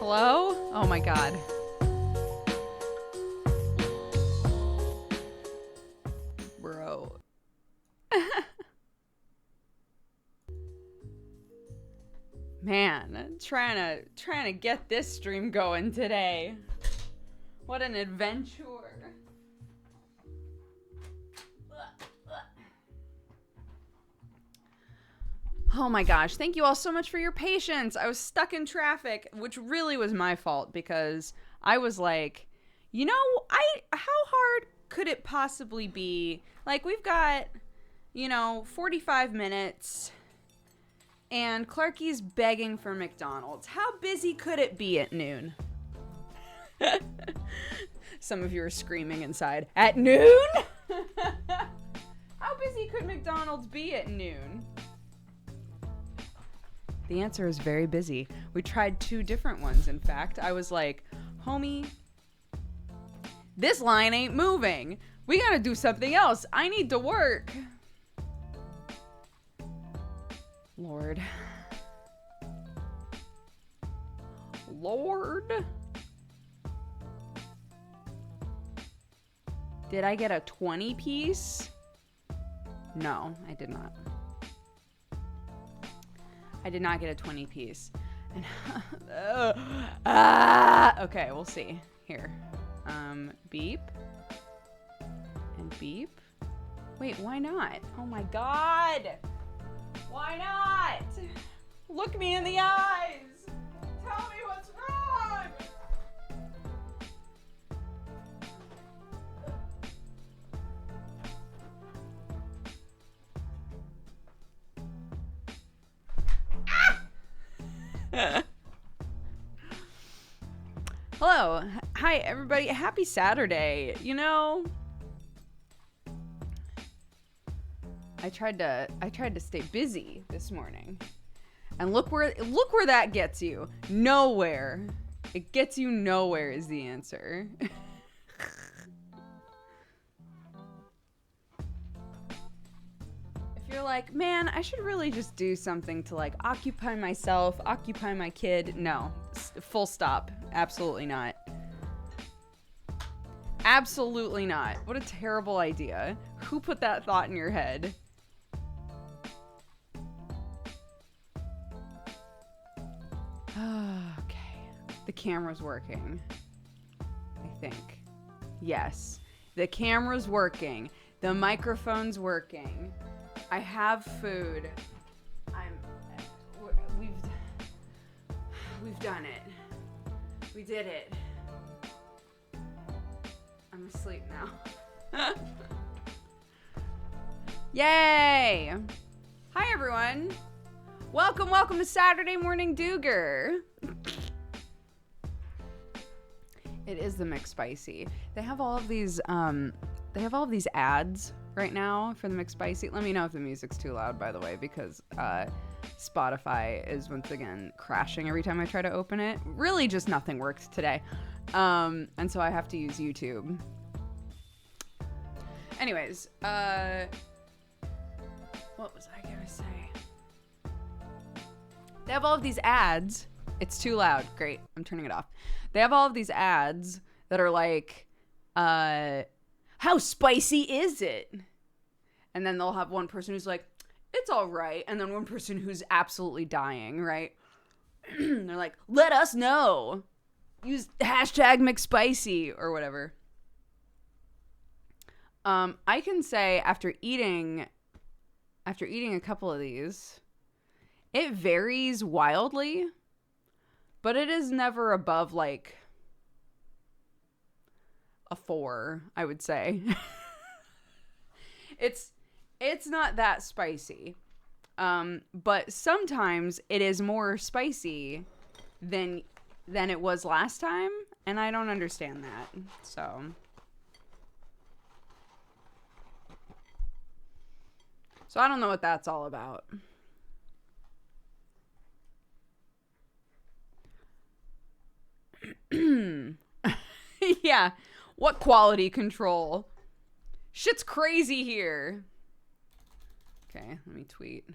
Hello? Oh my god. Bro. Man, trying to get this stream going today. What an adventure. Oh my gosh, thank you all so much for your patience. I was stuck in traffic, which really was my fault because I was like, you know, how hard could it possibly be? Like, we've got, 45 minutes and Clarky's begging for McDonald's. How busy could it be at noon? Some of you are screaming inside. At noon? How busy could McDonald's be at noon? The answer is very busy. We tried 2 different ones, in fact. I was like, homie, this line ain't moving. We gotta do something else. I need to work. Lord. Did I get a 20 piece? No, I did not. I did not get a 20 piece. Okay, we'll see. Here. Beep. And beep. Wait, why not? Oh my god! Why not? Look me in the eyes! Tell me what's wrong! Hello. Hi, everybody. Happy Saturday. I tried to stay busy this morning. And look where that gets you. Nowhere. It gets you nowhere is the answer. If you're like, man, I should really just do something to like occupy myself, occupy my kid. No. Full stop. Absolutely not. Absolutely not. What a terrible idea. Who put that thought in your head? Okay. The camera's working. I think. Yes. The camera's working. The microphone's working. I have food. We've done it. We did it. I'm asleep now. Yay! Hi, everyone. Welcome to Saturday Morning Dooger. It is the McSpicy. They have all of these ads right now for the McSpicy. Let me know if the music's too loud, by the way, because Spotify is once again crashing every time I try to open it. Really, just nothing works today. And so I have to use YouTube. Anyways, what was I gonna say? They have all of these ads. It's too loud. Great. I'm turning it off. They have all of these ads that are like, how spicy is it? And then they'll have one person who's like, it's all right. And then one person who's absolutely dying, right? They're like, let us know. Use hashtag McSpicy or whatever. I can say after eating a couple of these, it varies wildly, but it is never above like a 4, I would say. It's not that spicy. But sometimes it is more spicy than it was last time, and I don't understand that. So I don't know what that's all about. Yeah. What quality control? Shit's crazy here. Okay, let me tweet.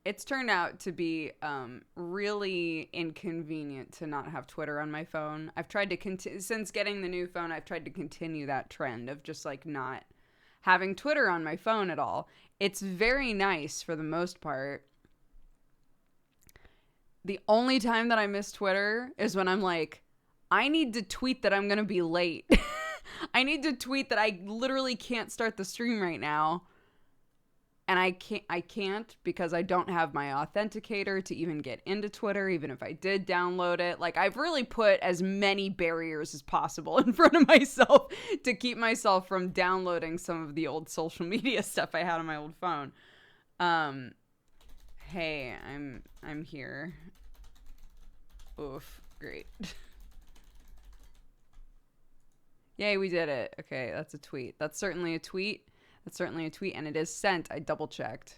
it's turned out to be really inconvenient to not have Twitter on my phone. I've tried to since getting the new phone, I've tried to continue that trend of just like not having Twitter on my phone at all. It's very nice for the most part. The only time that I miss Twitter is when I'm like, I need to tweet that I'm going to be late. I need to tweet that I literally can't start the stream right now. And I can't because I don't have my authenticator to even get into Twitter, even if I did download it. Like, I've really put as many barriers as possible in front of myself to keep myself from downloading some of the old social media stuff I had on my old phone. Hey, I'm here. Oof, great. Yay, we did it. Okay, that's a tweet. That's certainly a tweet. That's certainly a tweet, and it is sent. I double checked.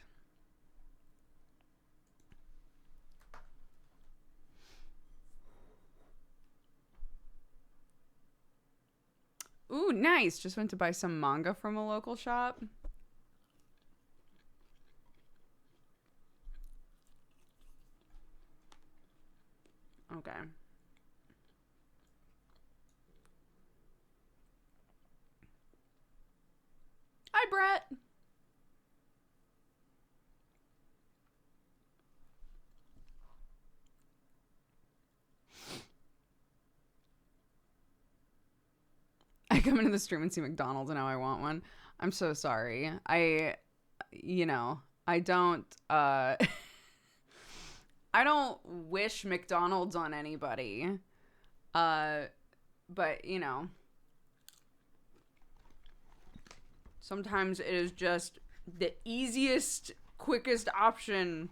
Ooh, nice. Just went to buy some manga from a local shop. Okay. Hi, Brett. I come into the stream and see McDonald's and now I want one. I'm so sorry. I don't, I don't wish McDonald's on anybody. But, sometimes it is just the easiest, quickest option.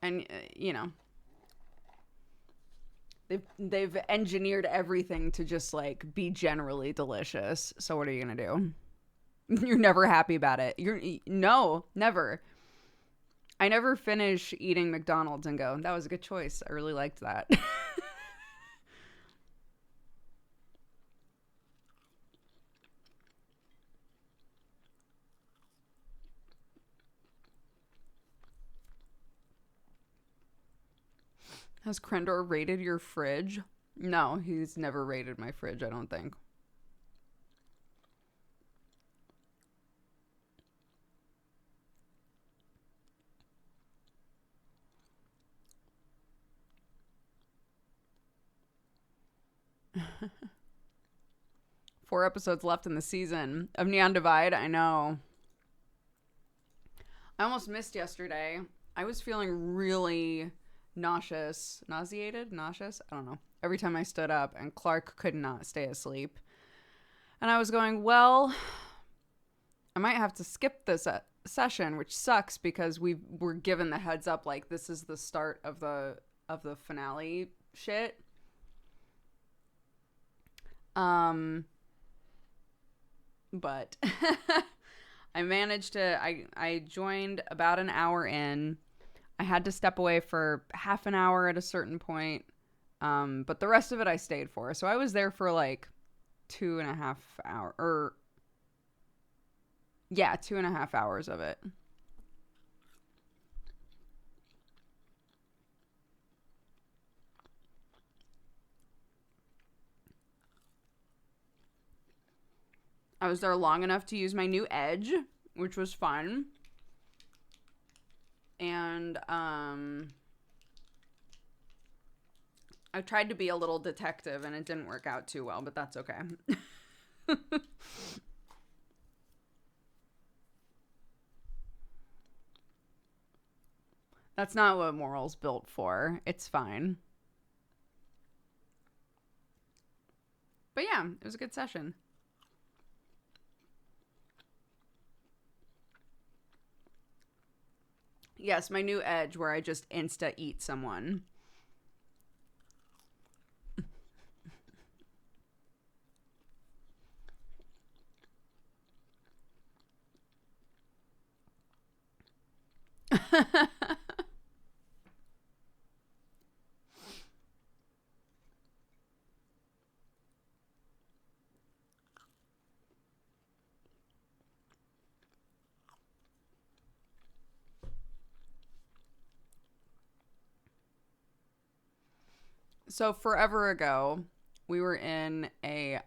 And, they've engineered everything to just, like, be generally delicious. So what are you going to do? You're never happy about it. No, never. I never finish eating McDonald's and go, that was a good choice. I really liked that. Has Krendor raided your fridge? No, he's never raided my fridge, I don't think. Four episodes left in the season of Neon Divide. I know. I almost missed yesterday. I was feeling really nauseous. Nauseated? Nauseous? I don't know. Every time I stood up, and Clark could not stay asleep. And I was going, well, I might have to skip this session, which sucks because we were given the heads up, like, this is the start of the finale shit. But I managed to, I joined about an hour in. I had to step away for half an hour at a certain point. But the rest of it I stayed for. So I was there for like 2.5 hours, 2.5 hours of it. I was there long enough to use my new edge, which was fun. And I tried to be a little detective and it didn't work out too well, but that's okay. That's not what moral's built for. It's fine. But yeah, it was a good session. Yes, my new edge where I just insta eat someone. So forever ago, we were in a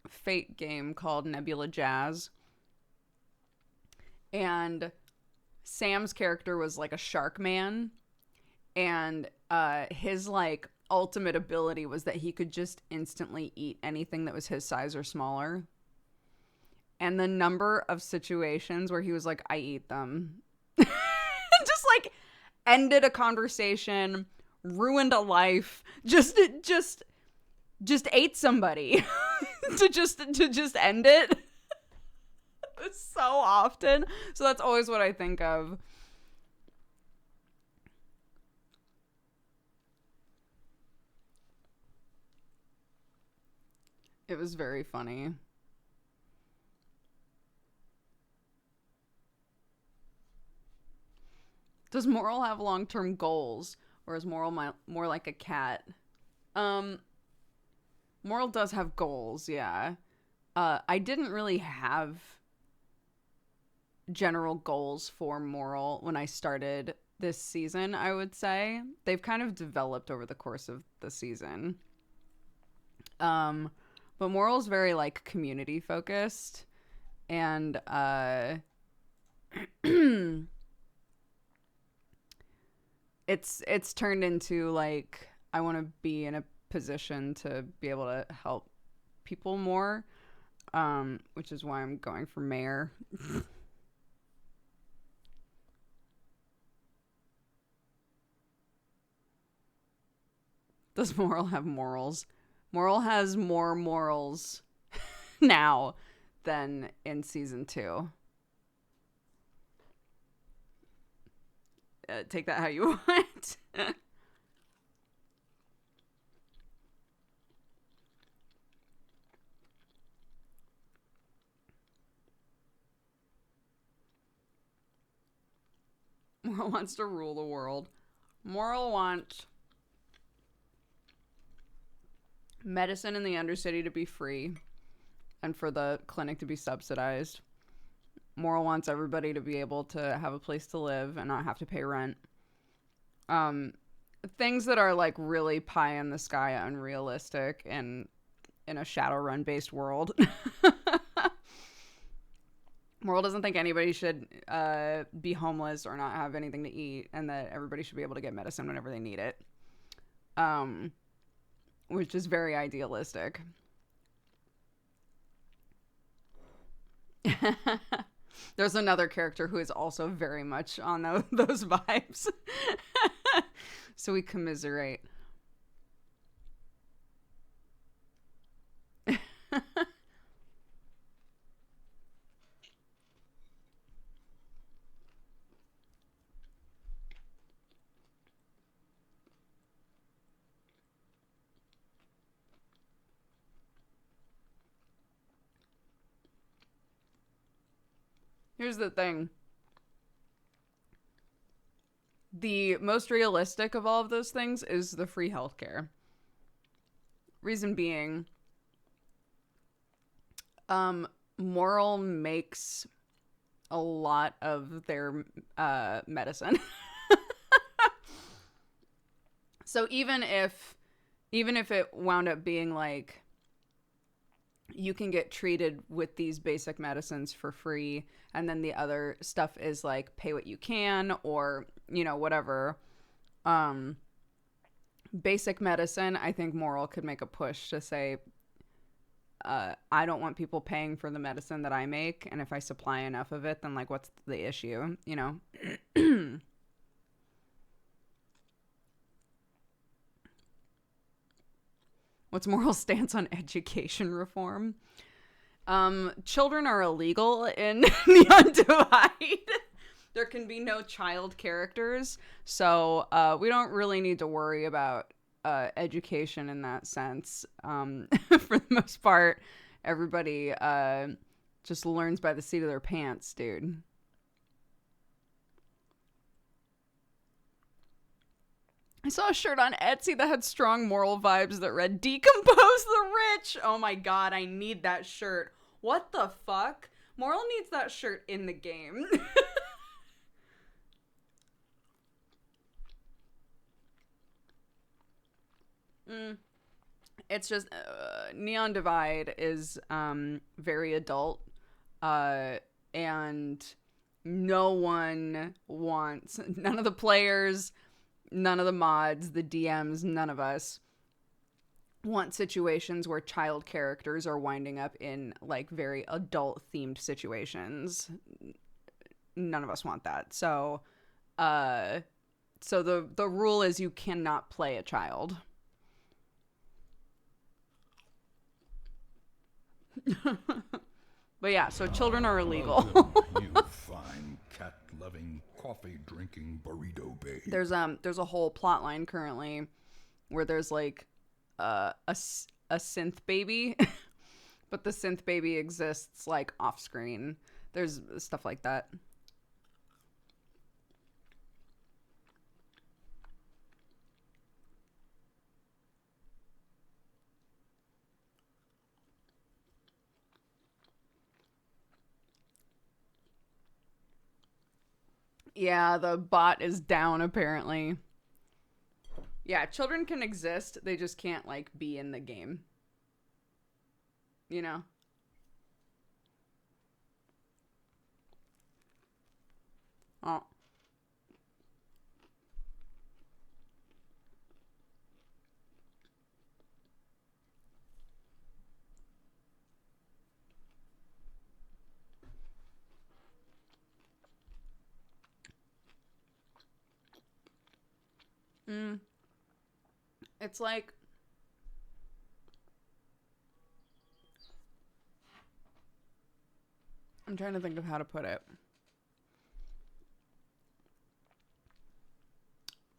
Fate game called Nebula Jazz, and Sam's character was like a shark man, and his like ultimate ability was that he could just instantly eat anything that was his size or smaller. And the number of situations where he was like, I eat them. Just like ended a conversation, ruined a life, just ate somebody to just end it. So often. So that's always what I think of. It was very funny. Does Moral have long-term goals, or is Moral more like a cat? Um, Moral does have goals, yeah. I didn't really have general goals for Moral when I started this season, I would say. They've kind of developed over the course of the season. But Moral's very like community focused, and it's turned into like I want to be in a position to be able to help people more, which is why I'm going for mayor. Does Moral have morals? Moral has more morals now than in season 2. Take that how you want. Moral wants to rule the world. Moral wants medicine in the Undercity to be free and for the clinic to be subsidized. Moral wants everybody to be able to have a place to live and not have to pay rent. Things that are like really pie in the sky unrealistic and in a Shadowrun based world. Moral doesn't think anybody should be homeless or not have anything to eat, and that everybody should be able to get medicine whenever they need it. Which is very idealistic. There's another character who is also very much on those vibes. So we commiserate. Here's the thing. The most realistic of all of those things is the free healthcare. Reason being, Moral makes a lot of their medicine. So even if it wound up being like you can get treated with these basic medicines for free, and then the other stuff is like pay what you can, or whatever, basic medicine, I think Moral could make a push to say, I don't want people paying for the medicine that I make, and if I supply enough of it, then like what's the issue, What's Moral's stance on education reform? Children are illegal in the Undivide. There can be no child characters, so we don't really need to worry about education in that sense. For the most part, everybody just learns by the seat of their pants, dude. I saw a shirt on Etsy that had strong Moral vibes that read, "Decompose the rich." Oh my god, I need that shirt. What the fuck? Moral needs that shirt in the game. It's just Neon Divide is very adult, and none of the players, none of the mods, the DMs, none of us want situations where child characters are winding up in like very adult themed situations. None of us want that. So the rule is you cannot play a child. But yeah, so children are illegal. You fine cat-loving, coffee-drinking burrito babe. There's a whole plot line currently where there's like a synth baby, but the synth baby exists like off screen. There's stuff like that. Yeah, the bot is down apparently. Yeah, children can exist. They just can't like be in the game. You know? Oh. It's like I'm trying to think of how to put it.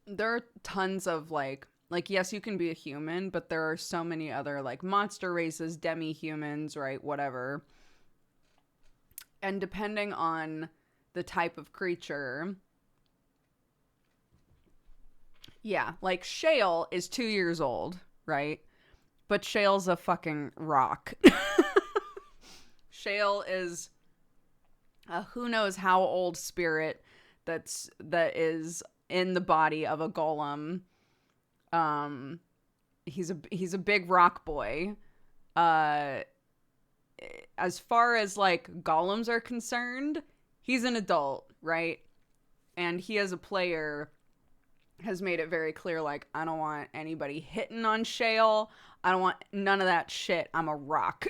There are tons of like yes, you can be a human, but there are so many other like monster races, demi-humans, right? Whatever. And depending on the type of creature, yeah, like Shale is 2 years old, right? But Shale's a fucking rock. Shale is a who knows how old spirit that is in the body of a golem. He's a big rock boy. As far as like golems are concerned, he's an adult, right? And he as a player has made it very clear, like, I don't want anybody hitting on Shale. I don't want none of that shit. I'm a rock.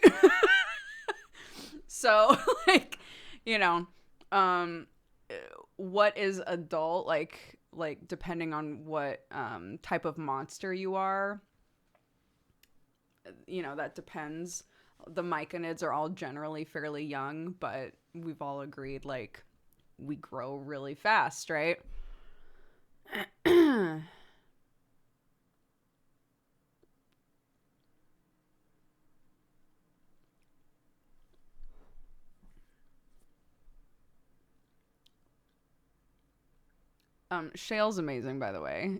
So, like, you know, what is adult, like depending on what type of monster you are, you know, that depends. The myconids are all generally fairly young, but we've all agreed, like, we grow really fast, right? Shale's amazing, by the way.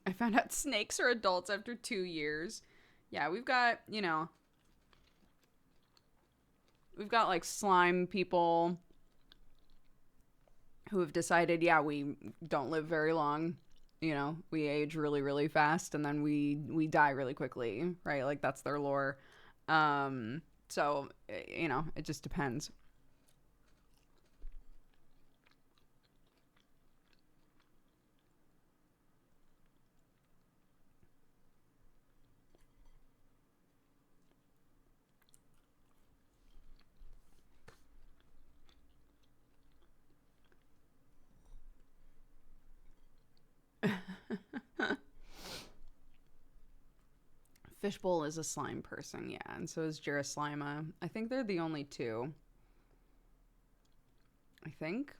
I found out snakes are adults after 2 years. Yeah, we've got, you know, we've got like slime people who have decided, yeah, we don't live very long. You know, we age really, really fast, and then we die really quickly, right? Like, that's their lore. So, you know, it just depends. Fishbowl is a slime person, yeah, and so is Giraslima. I think they're the only two. I think.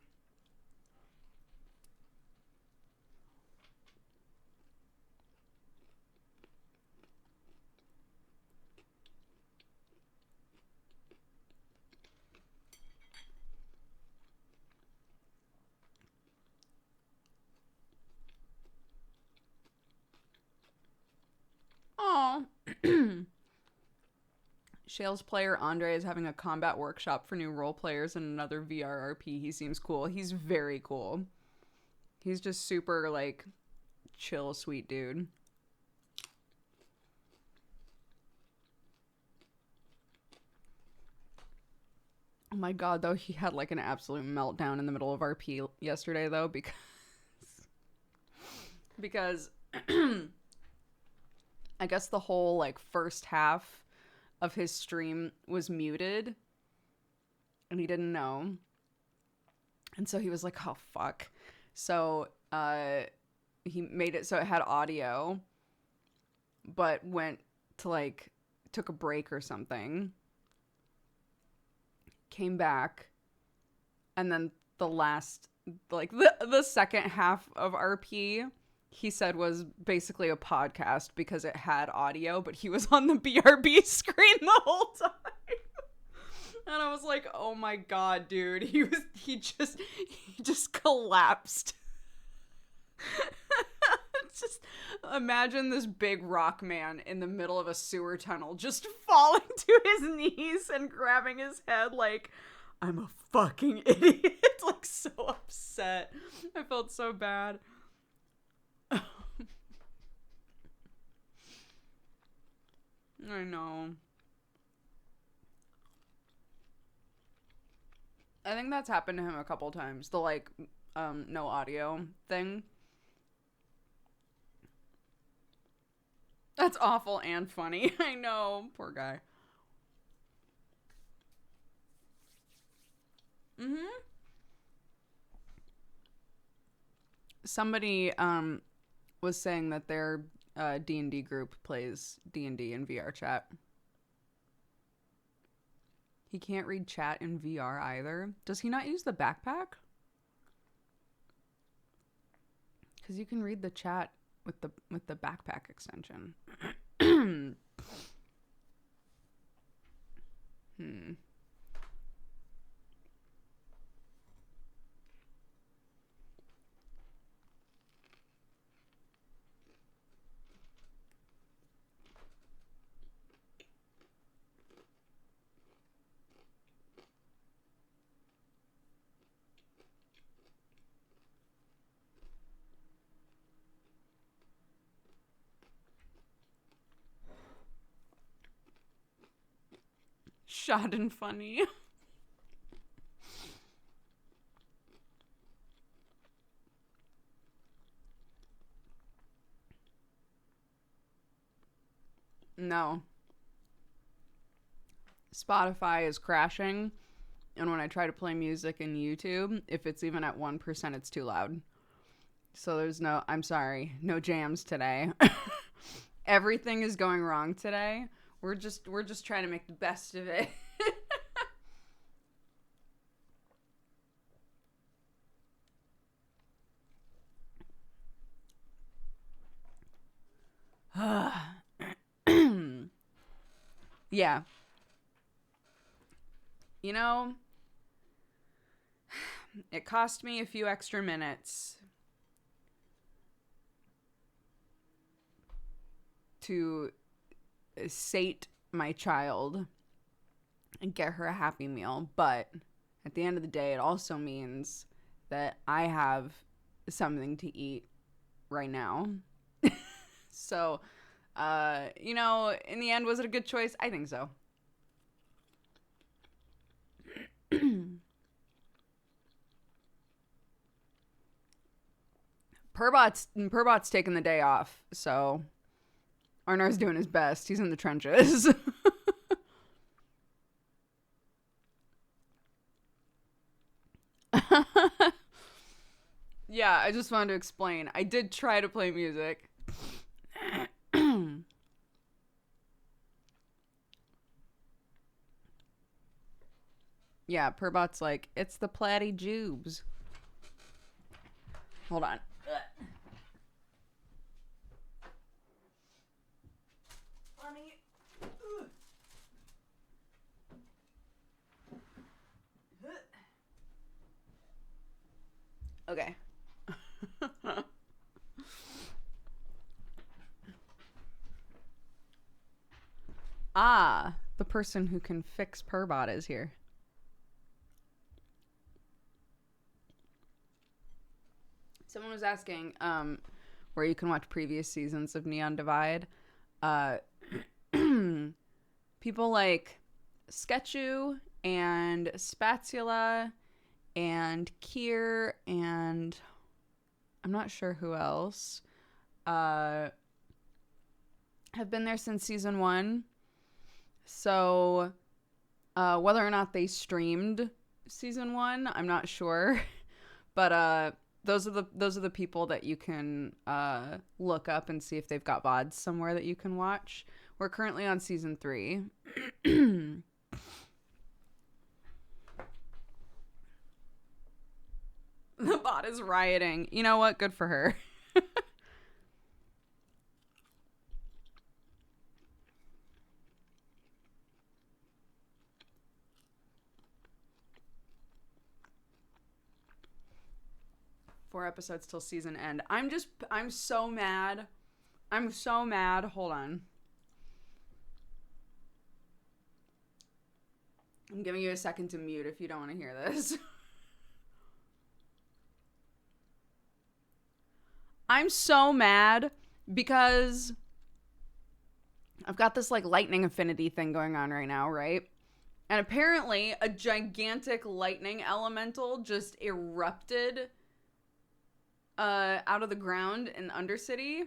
Oh. Shale's player Andre is having a combat workshop for new role players and another VRRP. He seems cool. He's very cool. He's just super, like, chill, sweet dude. Oh my god, though, he had, like, an absolute meltdown in the middle of RP yesterday, though, because I guess the whole, like, first half of his stream was muted and he didn't know, and so he was like, oh fuck. So he made it so it had audio, but went to, like, took a break or something, came back, and then the last, like, the second half of RP he said was basically a podcast because it had audio, but he was on the BRB screen the whole time. And I was like, oh my god, dude. He just collapsed. Just imagine this big rock man in the middle of a sewer tunnel just falling to his knees and grabbing his head like, I'm a fucking idiot. Like, so upset. I felt so bad. I know. I think that's happened to him a couple times. The, like, no audio thing. That's awful and funny. I know. Poor guy. Mm-hmm. Somebody, was saying that their D&D group plays D&D in VR chat. He can't read chat in VR either. Does he not use the backpack? Because you can read the chat with the backpack extension. Shot and funny. No. Spotify is crashing, and when I try to play music in YouTube, if it's even at 1%, it's too loud. So there's no, I'm sorry, no jams today. Everything is going wrong today. We're just trying to make the best of it. Yeah. You know, it cost me a few extra minutes to sate my child and get her a Happy Meal, but at the end of the day, it also means that I have something to eat right now. So, you know, in the end, was it a good choice? I think so. Purbot's taking the day off, so Arnar's doing his best. He's in the trenches. Yeah, I just wanted to explain. I did try to play music. Yeah, Purbot's like, it's the platy jubes. Hold on. Okay. the person who can fix Purbot is here. Someone was asking where you can watch previous seasons of Neon Divide. People like Sketchu and Spatula and Kier and I'm not sure who else have been there since season 1. So whether or not they streamed season 1, I'm not sure. But those are the people that you can look up and see if they've got VODs somewhere that you can watch. We're currently on season 3. The bot is rioting. You know what? Good for her. Four episodes till season end. I'm so mad. I'm so mad. Hold on. I'm giving you a second to mute if you don't want to hear this. I'm so mad because I've got this like lightning affinity thing going on right now, right? And apparently a gigantic lightning elemental just erupted out of the ground in Undercity.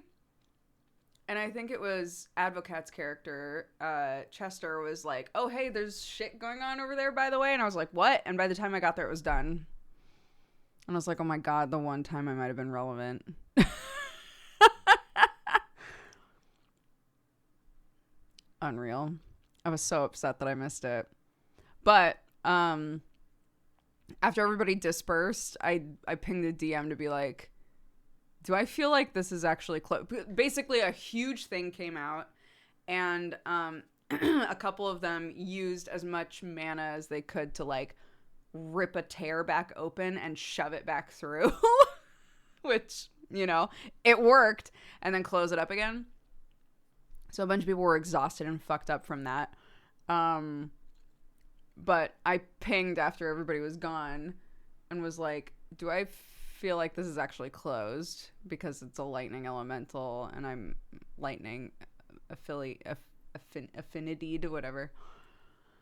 And I think it was Advocat's character, Chester, was like, oh, hey, there's shit going on over there, by the way. And I was like, what? And by the time I got there, it was done. And I was like, oh my God, the one time I might have been relevant. Unreal. I was so upset that I missed it. But after everybody dispersed, I pinged the DM to be like, do I feel like this is actually close? Basically, a huge thing came out, and a couple of them used as much mana as they could to like rip a tear back open and shove it back through, which, you know, it worked, and then close it up again. So a bunch of people were exhausted and fucked up from that. But I pinged after everybody was gone and was like, do I feel like this is actually closed because it's a lightning elemental and I'm lightning affinity to whatever.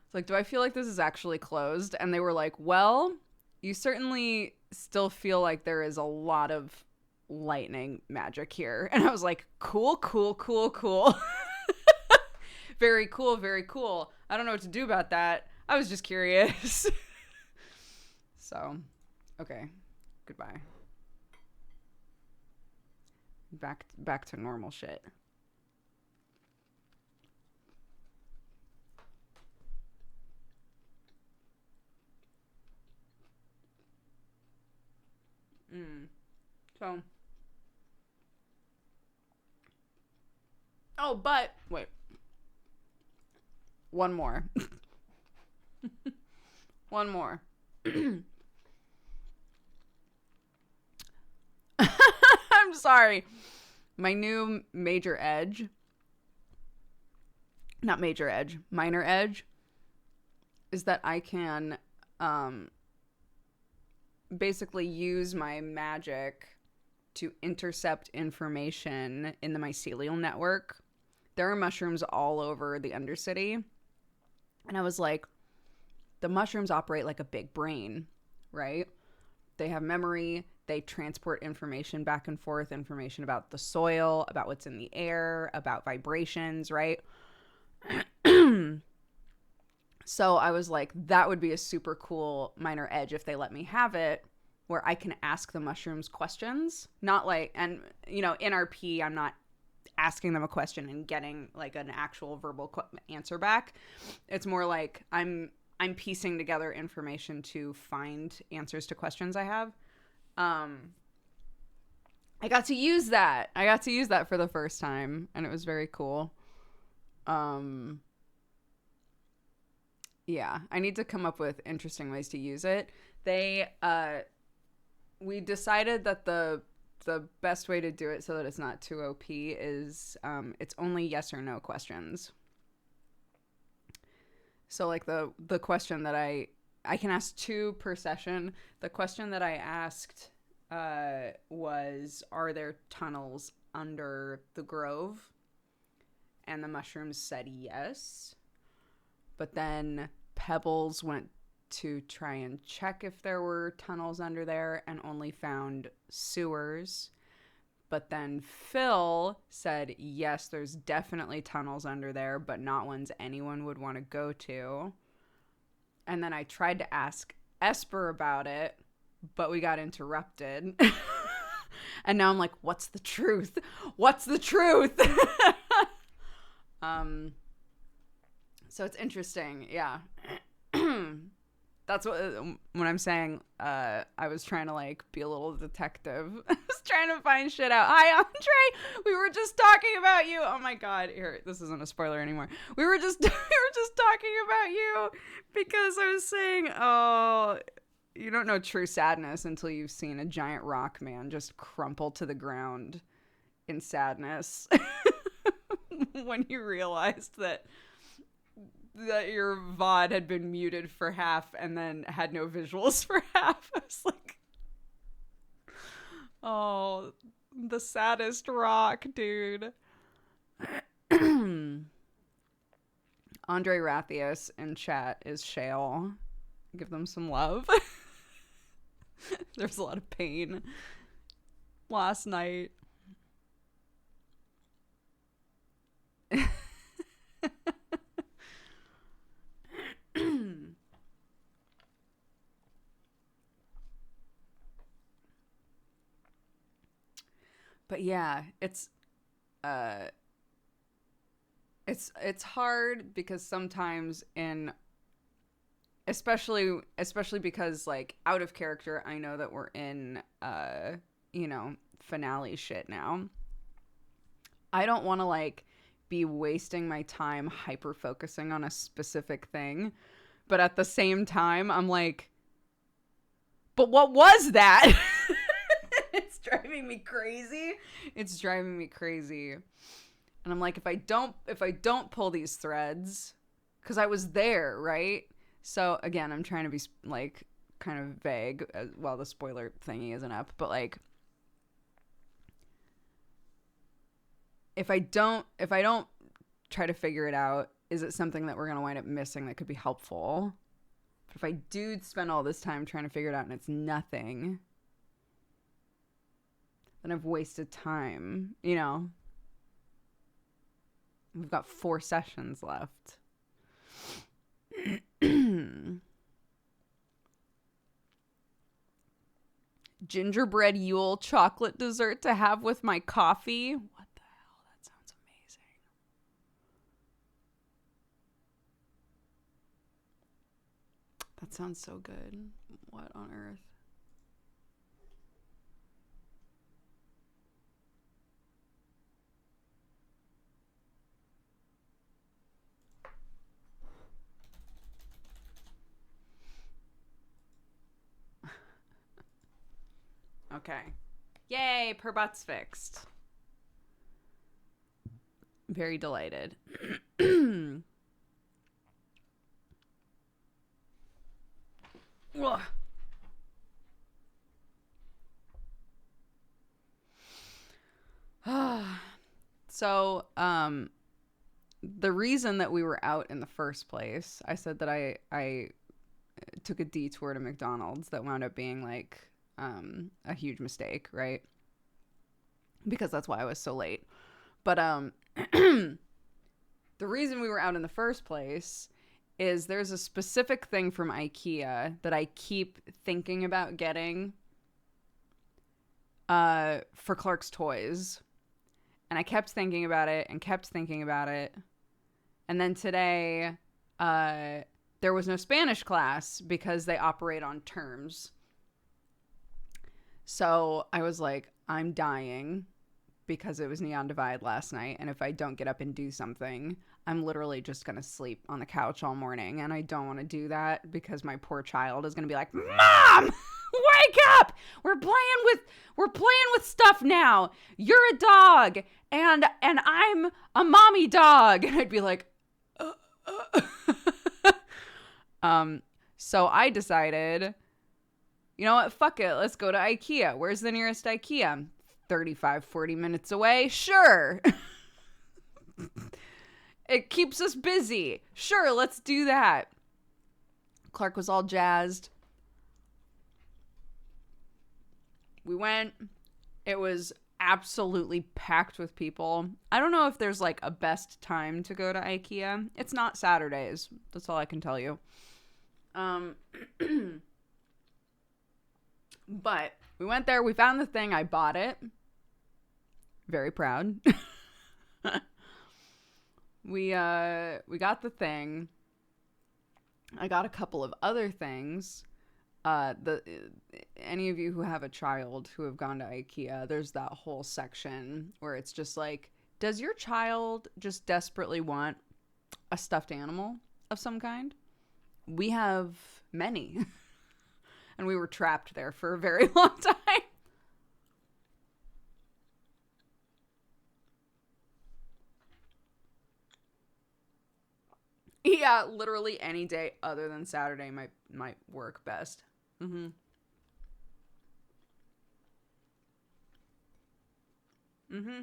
It's like, do I feel like this is actually closed? And they were like, well, you certainly still feel like there is a lot of lightning magic here. And I was like, cool. Very cool, very cool. I don't know what to do about that. I was just curious. So, okay. Goodbye. Back to normal shit. So. Oh, but wait. One more. One more. I'm sorry. My new minor edge is that I can basically use my magic to intercept information in the mycelial network. There are mushrooms all over the Undercity. And I was like, the mushrooms operate like a big brain, right? They have memory. They transport information back and forth, information about the soil, about what's in the air, about vibrations, right? So I was like, that would be a super cool minor edge if they let me have it, where I can ask the mushrooms questions. Not like, and, you know, in RP, I'm not asking them a question and getting like an actual verbal answer back. It's more like I'm piecing together information to find answers to questions I have. I got to use that. For the first time, and it was very cool. Yeah, I need to come up with interesting ways to use it. We decided that the best way to do it so that it's not too OP is it's only yes or no questions. So like the question that I can ask 2 per session. The question that I asked was, are there tunnels under the grove? And the mushrooms said yes. But then Pebbles went to try and check if there were tunnels under there and only found sewers. But then Phil said, yes, there's definitely tunnels under there, but not ones anyone would want to go to. And then I tried to ask Esper about it, but we got interrupted. And now I'm like, what's the truth? What's the truth? So it's interesting. Yeah. That's what, when I'm saying, I was trying to like be a little detective. I was trying to find shit out. Hi, Andre. We were just talking about you. Oh my God. Here, this isn't a spoiler anymore. We were just talking about you because I was saying, oh, you don't know true sadness until you've seen a giant rock man just crumple to the ground in sadness. When you realized that your VOD had been muted for half and then had no visuals for half. I was like, oh, the saddest rock, dude. Andre Rathius in chat is Shale. Give them some love. There's a lot of pain last night. But yeah, it's hard because sometimes especially because like out of character, I know that we're in finale shit now. I don't want to like be wasting my time hyper focusing on a specific thing, but at the same time I'm like, but what was that? It's driving me crazy. And I'm like, if I don't pull these threads, because I was there, right? So again, I'm trying to be like kind of vague while the spoiler thingy isn't up, but like, if I don't try to figure it out, is it something that we're going to wind up missing that could be helpful? But if I do spend all this time trying to figure it out and it's nothing, then I've wasted time, you know? We've got 4 sessions left. Gingerbread Yule chocolate dessert to have with my coffee. What the hell? That sounds amazing. That sounds so good. What on earth? Okay. Yay, per butts fixed. Very delighted. So, the reason that we were out in the first place, I said that I took a detour to McDonald's that wound up being like a huge mistake, right? Because that's why I was so late. But the reason we were out in the first place is there's a specific thing from Ikea that I keep thinking about getting for Clark's Toys. And I kept thinking about it and kept thinking about it. And then today, there was no Spanish class because they operate on terms. So I was like, I'm dying because it was Neon Divide last night. And if I don't get up and do something, I'm literally just going to sleep on the couch all morning. And I don't want to do that because my poor child is going to be like, Mom, wake up. We're playing with stuff now. You're a dog and I'm a mommy dog. And I'd be like, So I decided, you know what? Fuck it. Let's go to Ikea. Where's the nearest Ikea? 35, 40 minutes away. Sure. It keeps us busy. Sure, let's do that. Clark was all jazzed. We went. It was absolutely packed with people. I don't know if there's like a best time to go to Ikea. It's not Saturdays. That's all I can tell you. But we went there. We found the thing. I bought it. Very proud. We got the thing. I got a couple of other things. Any of you who have a child who have gone to Ikea, there's that whole section where it's just like, does your child just desperately want a stuffed animal of some kind? We have many. And we were trapped there for a very long time. Yeah, literally any day other than Saturday might work best. Mm-hmm. Mm-hmm.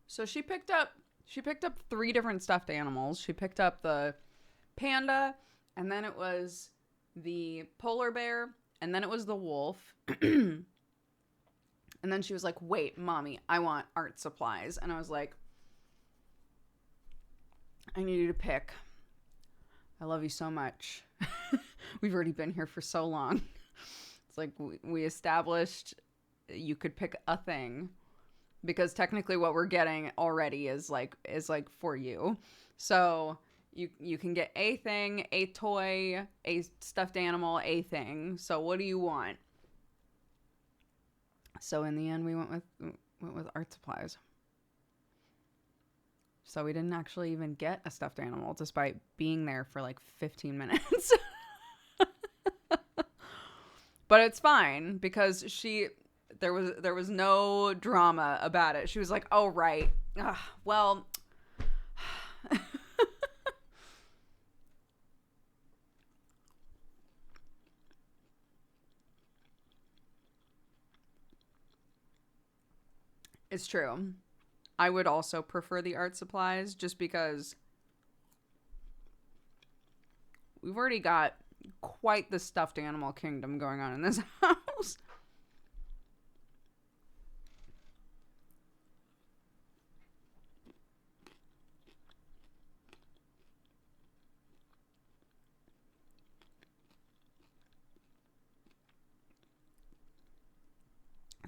So she picked up three different stuffed animals. She picked up the panda, and then it was the polar bear, and then it was the wolf. And then she was like, "Wait, mommy, I want art supplies." And I was like, "I need you to pick. I love you so much. We've already been here for so long." It's like we established you could pick a thing, because technically what we're getting already is like for you. So you can get a thing, a toy, a stuffed animal, a thing. So what do you want? So in the end we went with art supplies. So we didn't actually even get a stuffed animal despite being there for like 15 minutes. But it's fine because there was no drama about it. She was like, "Oh right. Well, it's true. I would also prefer the art supplies just because we've already got quite the stuffed animal kingdom going on in this house."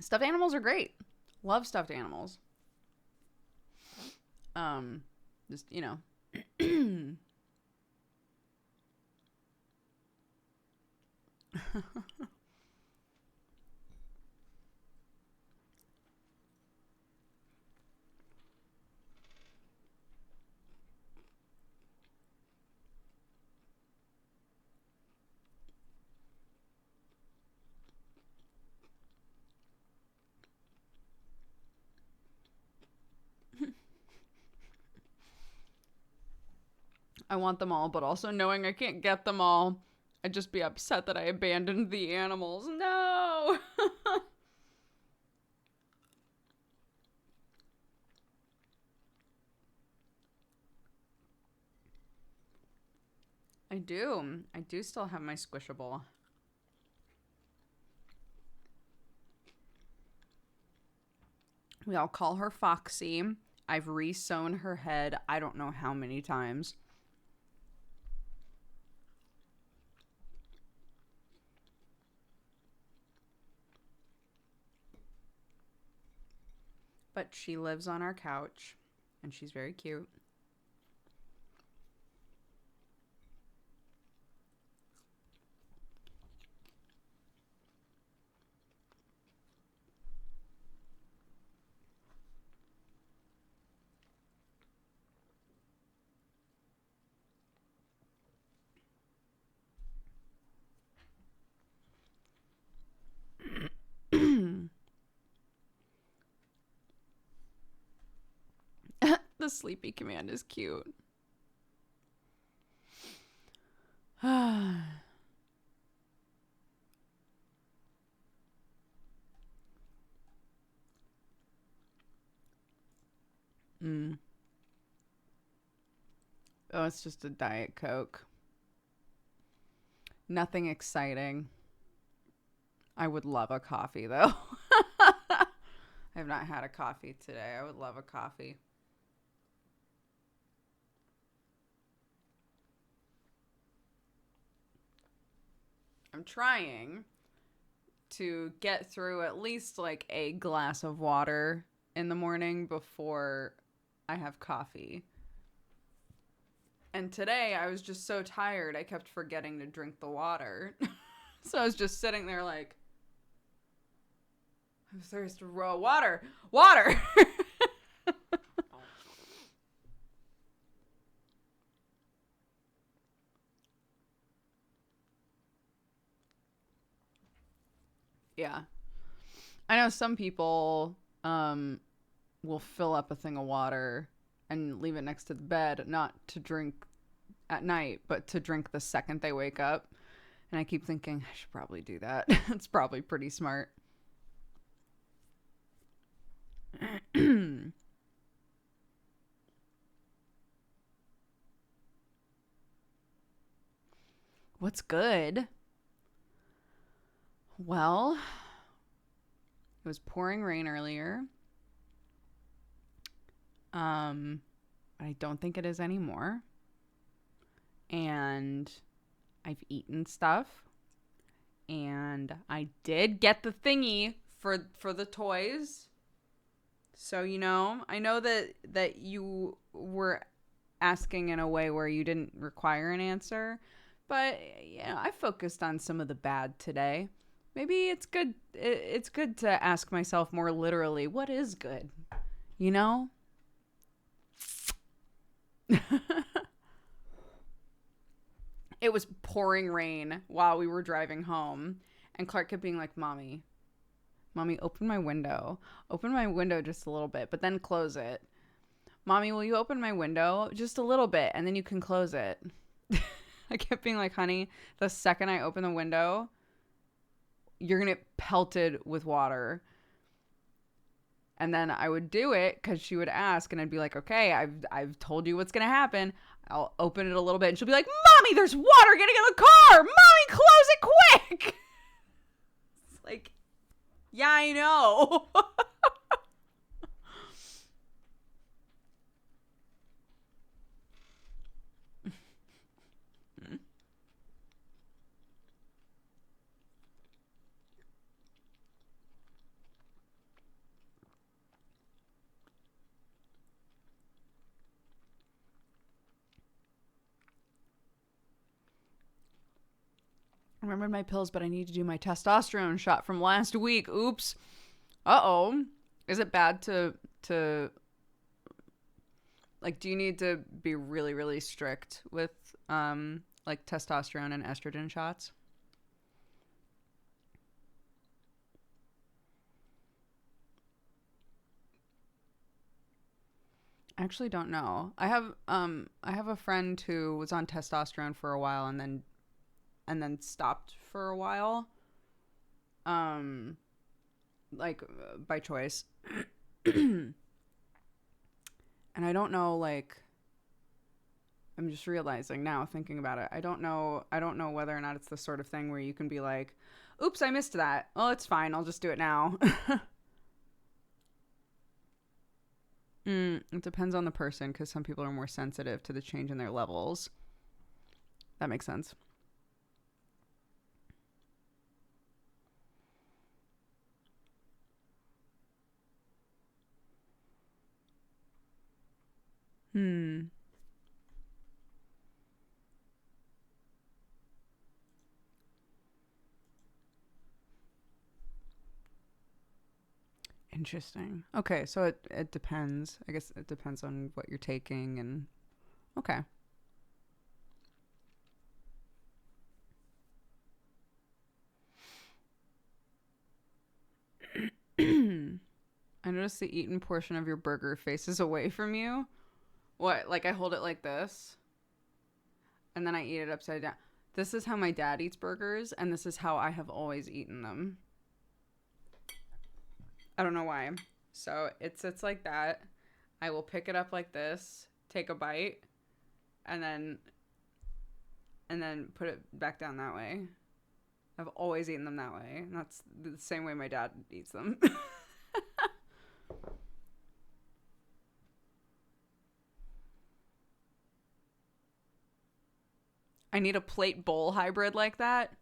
Stuffed animals are great. Love stuffed animals. Just, you know. I want them all, but also knowing I can't get them all, I'd just be upset that I abandoned the animals. No! I do. I do still have my Squishable. We all call her Foxy. I've re-sewn her head I don't know how many times. But she lives on our couch, and she's very cute. The sleepy command is cute. Oh, it's just a Diet Coke. Nothing exciting. I would love a coffee, though. I have not had a coffee today. I would love a coffee. I'm trying to get through at least like a glass of water in the morning before I have coffee. And today I was just so tired, I kept forgetting to drink the water. So I was just sitting there like, I'm thirsty. Water! Water! Yeah. I know some people will fill up a thing of water and leave it next to the bed, not to drink at night, but to drink the second they wake up. And I keep thinking, I should probably do that. It's probably pretty smart. What's good? Well, it was pouring rain earlier. I don't think it is anymore. And I've eaten stuff. And I did get the thingy for the toys. So, you know, I know that you were asking in a way where you didn't require an answer. But, you know, I focused on some of the bad today. Maybe it's good. It's good to ask myself more literally, what is good? You know? It was pouring rain while we were driving home. And Clark kept being like, Mommy, open my window. Open my window just a little bit, but then close it. Mommy, will you open my window just a little bit, and then you can close it? I kept being like, honey, the second I open the window, you're going to get pelted with water. And then I would do it because she would ask, and I'd be like, okay, I've told you what's going to happen. I'll open it a little bit, and she'll be like, Mommy, there's water getting in the car. Mommy, close it quick. It's like, yeah, I know. I remembered my pills, but I need to do my testosterone shot from last week. Oops. Uh-oh. Is it bad to like, do you need to be really, really strict with like testosterone and estrogen shots? I actually don't know. I have a friend who was on testosterone for a while and then stopped for a while. Like by choice. And I don't know, like, I'm just realizing now, thinking about it. I don't know whether or not it's the sort of thing where you can be like, oops, I missed that. Oh, it's fine. I'll just do it now. It depends on the person, because some people are more sensitive to the change in their levels. That makes sense. Interesting. Okay, so it depends. I guess it depends on what you're taking and okay. I noticed the eaten portion of your burger faces away from you. What? Like I hold it like this, and then I eat it upside down. This is how my dad eats burgers, and this is how I have always eaten them. I don't know why. So it sits like that. I will pick it up like this, take a bite, and then put it back down that way. I've always eaten them that way. And that's the same way my dad eats them. I need a plate bowl hybrid like that.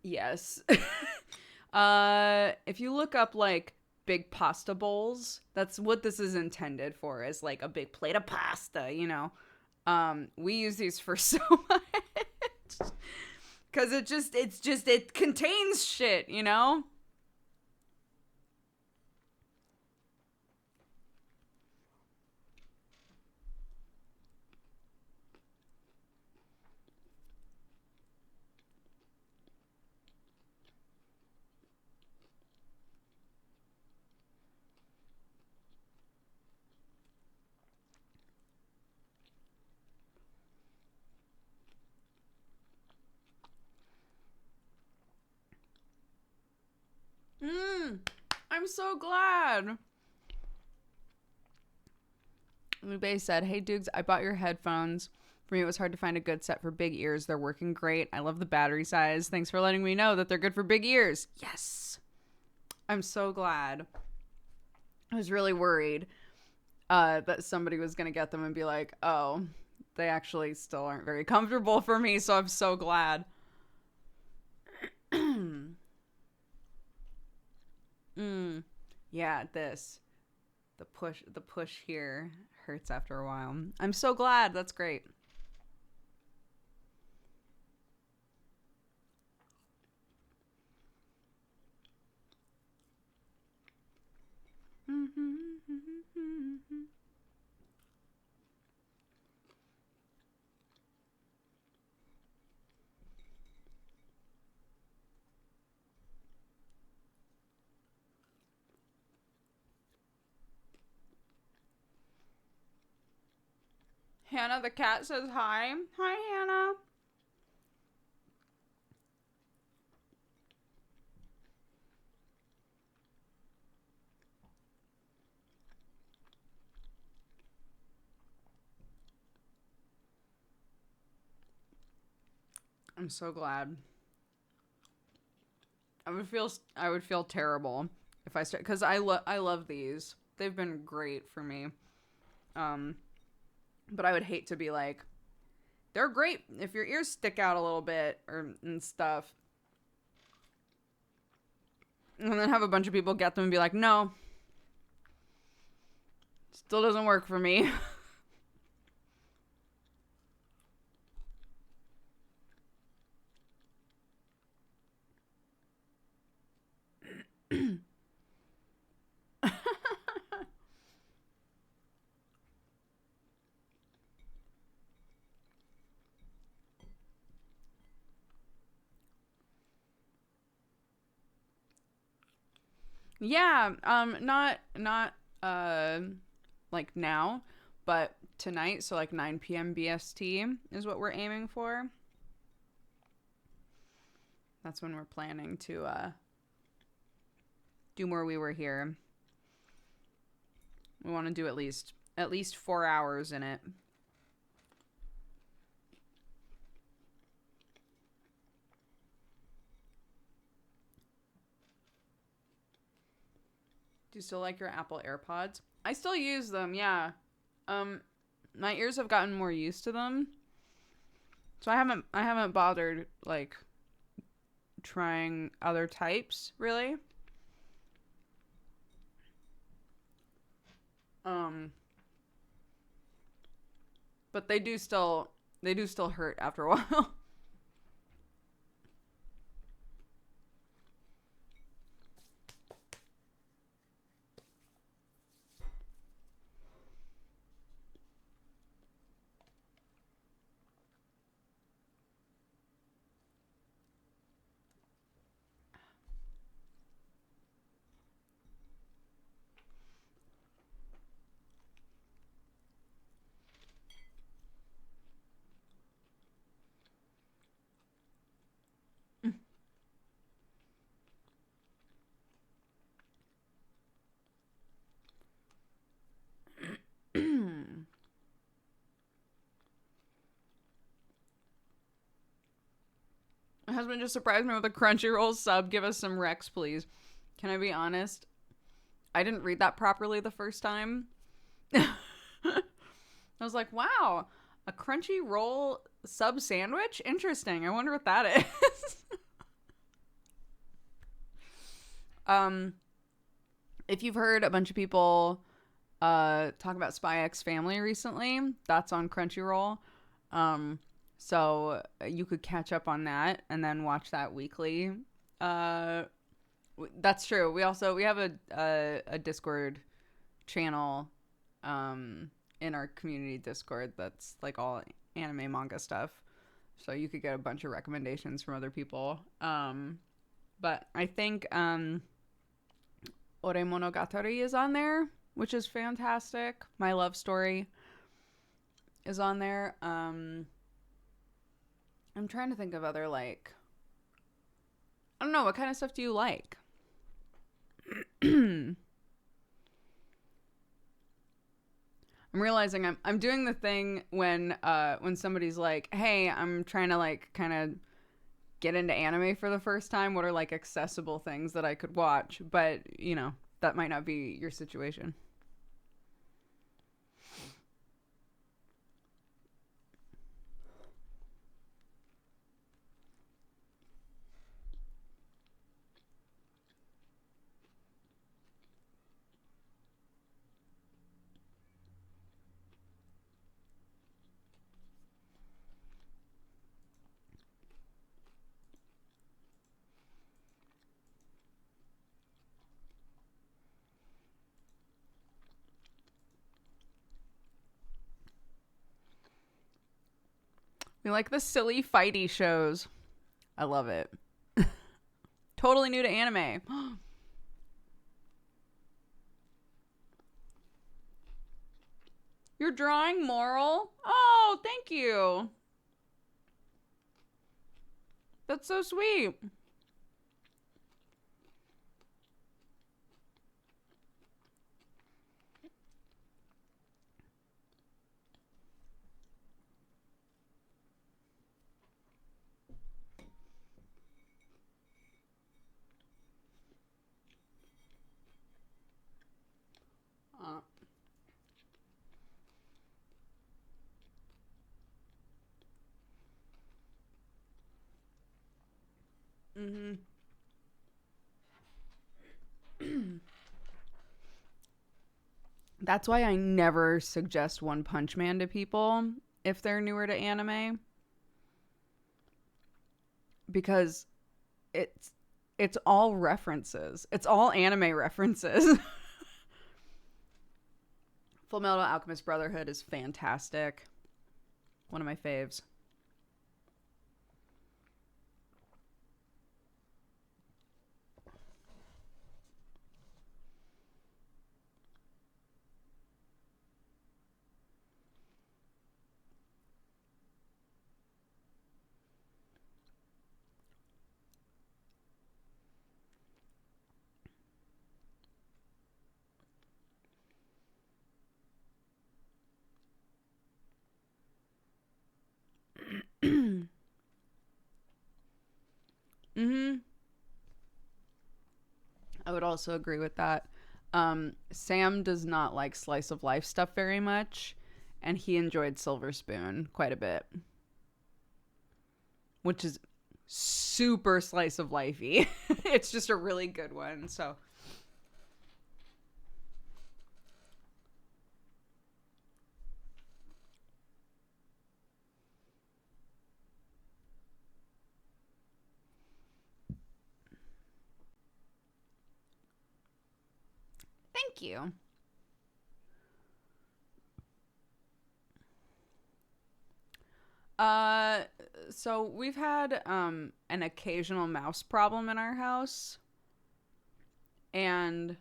Yes. If you look up like big pasta bowls, that's what this is intended for, is like a big plate of pasta, you know. We use these for so much. Cause it contains shit, you know? I'm so glad. Lube said, "Hey Dukes, I bought your headphones. For me, it was hard to find a good set for big ears. They're working great. I love the battery size. Thanks for letting me know that they're good for big ears." Yes. I'm so glad. I was really worried that somebody was going to get them and be like, oh, they actually still aren't very comfortable for me, so I'm so glad. Yeah, this. The push here hurts after a while. I'm so glad. That's great. Hannah the cat says hi. Hi, Hannah. I'm so glad. I would feel terrible if I start, because I love these. They've been great for me. But I would hate to be like, they're great if your ears stick out a little bit and stuff. And then have a bunch of people get them and be like, no. Still doesn't work for me. Yeah, not like now, but tonight, so like 9 p.m. BST is what we're aiming for. That's when we're planning to do more We Were Here. We want to do at least 4 hours in it. Do you still like your Apple AirPods? I still use them, yeah. My ears have gotten more used to them. So I haven't bothered like trying other types, really. But they do still hurt after a while. husband just surprised me with a Crunchyroll sub. Give us some Rex, please. Can I be honest? I didn't read that properly the first time. I was like, wow, a Crunchyroll sub sandwich? Interesting. I wonder what that is. If you've heard a bunch of people talk about Spy X Family recently, that's on Crunchyroll. So you could catch up on that and then watch that weekly. That's true. We have a Discord channel in our community Discord that's like all anime manga stuff. So you could get a bunch of recommendations from other people. But I think Ore Monogatari is on there, which is fantastic. My Love Story is on there. I'm trying to think of other, like, I don't know, what kind of stuff do you like? I'm realizing I'm doing the thing when somebody's like, hey, I'm trying to like kind of get into anime for the first time. What are like accessible things that I could watch? But, you know, that might not be your situation. We like the silly fighty shows. I love it. Totally new to anime. You're drawing moral? Oh, thank you. That's so sweet. That's why I never suggest One Punch Man to people if they're newer to anime. Because it's all references. It's all anime references. Full Metal Alchemist Brotherhood is fantastic. One of my faves. I would also agree with that. Sam does not like slice of life stuff very much, and he enjoyed Silver Spoon quite a bit, which is super slice of lifey. It's just a really good one. So thank you. So we've had an occasional mouse problem in our house. And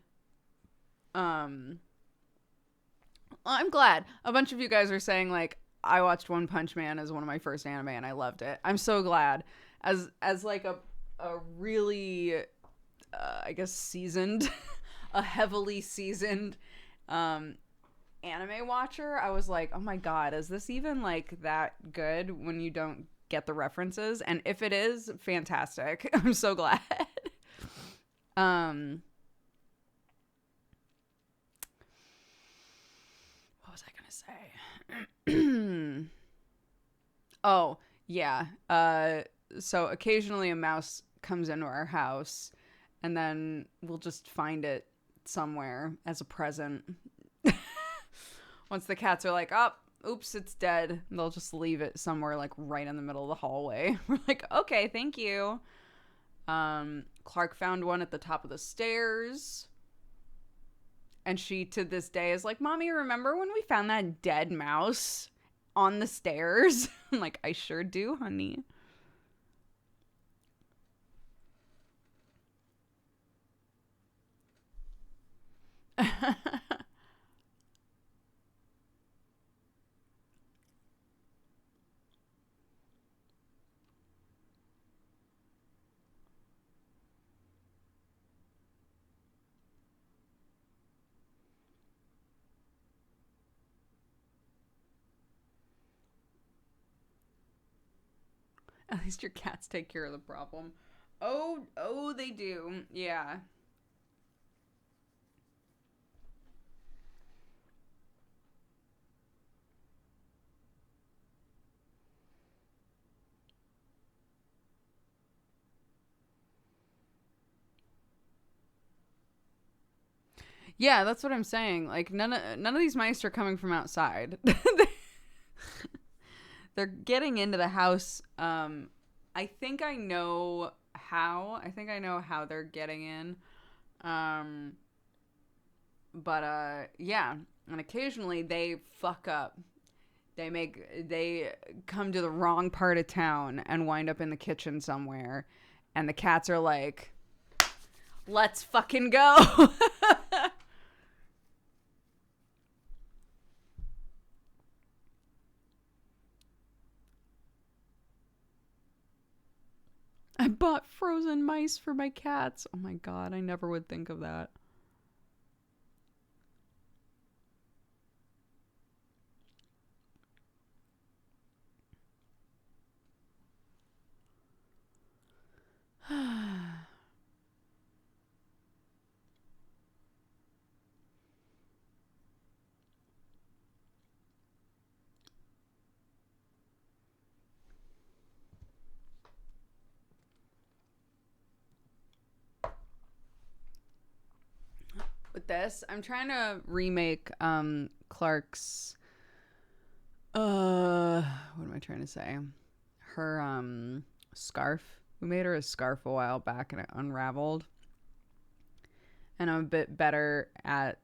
I'm glad. A bunch of you guys are saying like I watched One Punch Man as one of my first anime and I loved it. I'm so glad. As like a really I guess seasoned a heavily seasoned anime watcher, I was like, oh my god, is this even like that good when you don't get the references. And if it is, fantastic. I'm so glad. What was I gonna say? Oh, yeah. So occasionally a mouse comes into our house, and then we'll just find it somewhere as a present. Once the cats are like, oh, oops, it's dead, they'll just leave it somewhere like right in the middle of the hallway. We're like, okay, thank you. Clark found one at the top of the stairs. And she, to this day, is like, Mommy, remember when we found that dead mouse on the stairs? I'm like, I sure do, honey. At least your cats take care of the problem. Oh, they do. Yeah. Yeah, that's what I'm saying. Like none of these mice are coming from outside. They're getting into the house. I think I know how. I think I know how they're getting in. But yeah, and occasionally they fuck up. They come to the wrong part of town and wind up in the kitchen somewhere, and the cats are like, "Let's fucking go." I bought frozen mice for my cats. Oh my god, I never would think of that. With this, I'm trying to remake Clark's what am I trying to say? Her scarf. We made her a scarf a while back and it unraveled. And I'm a bit better at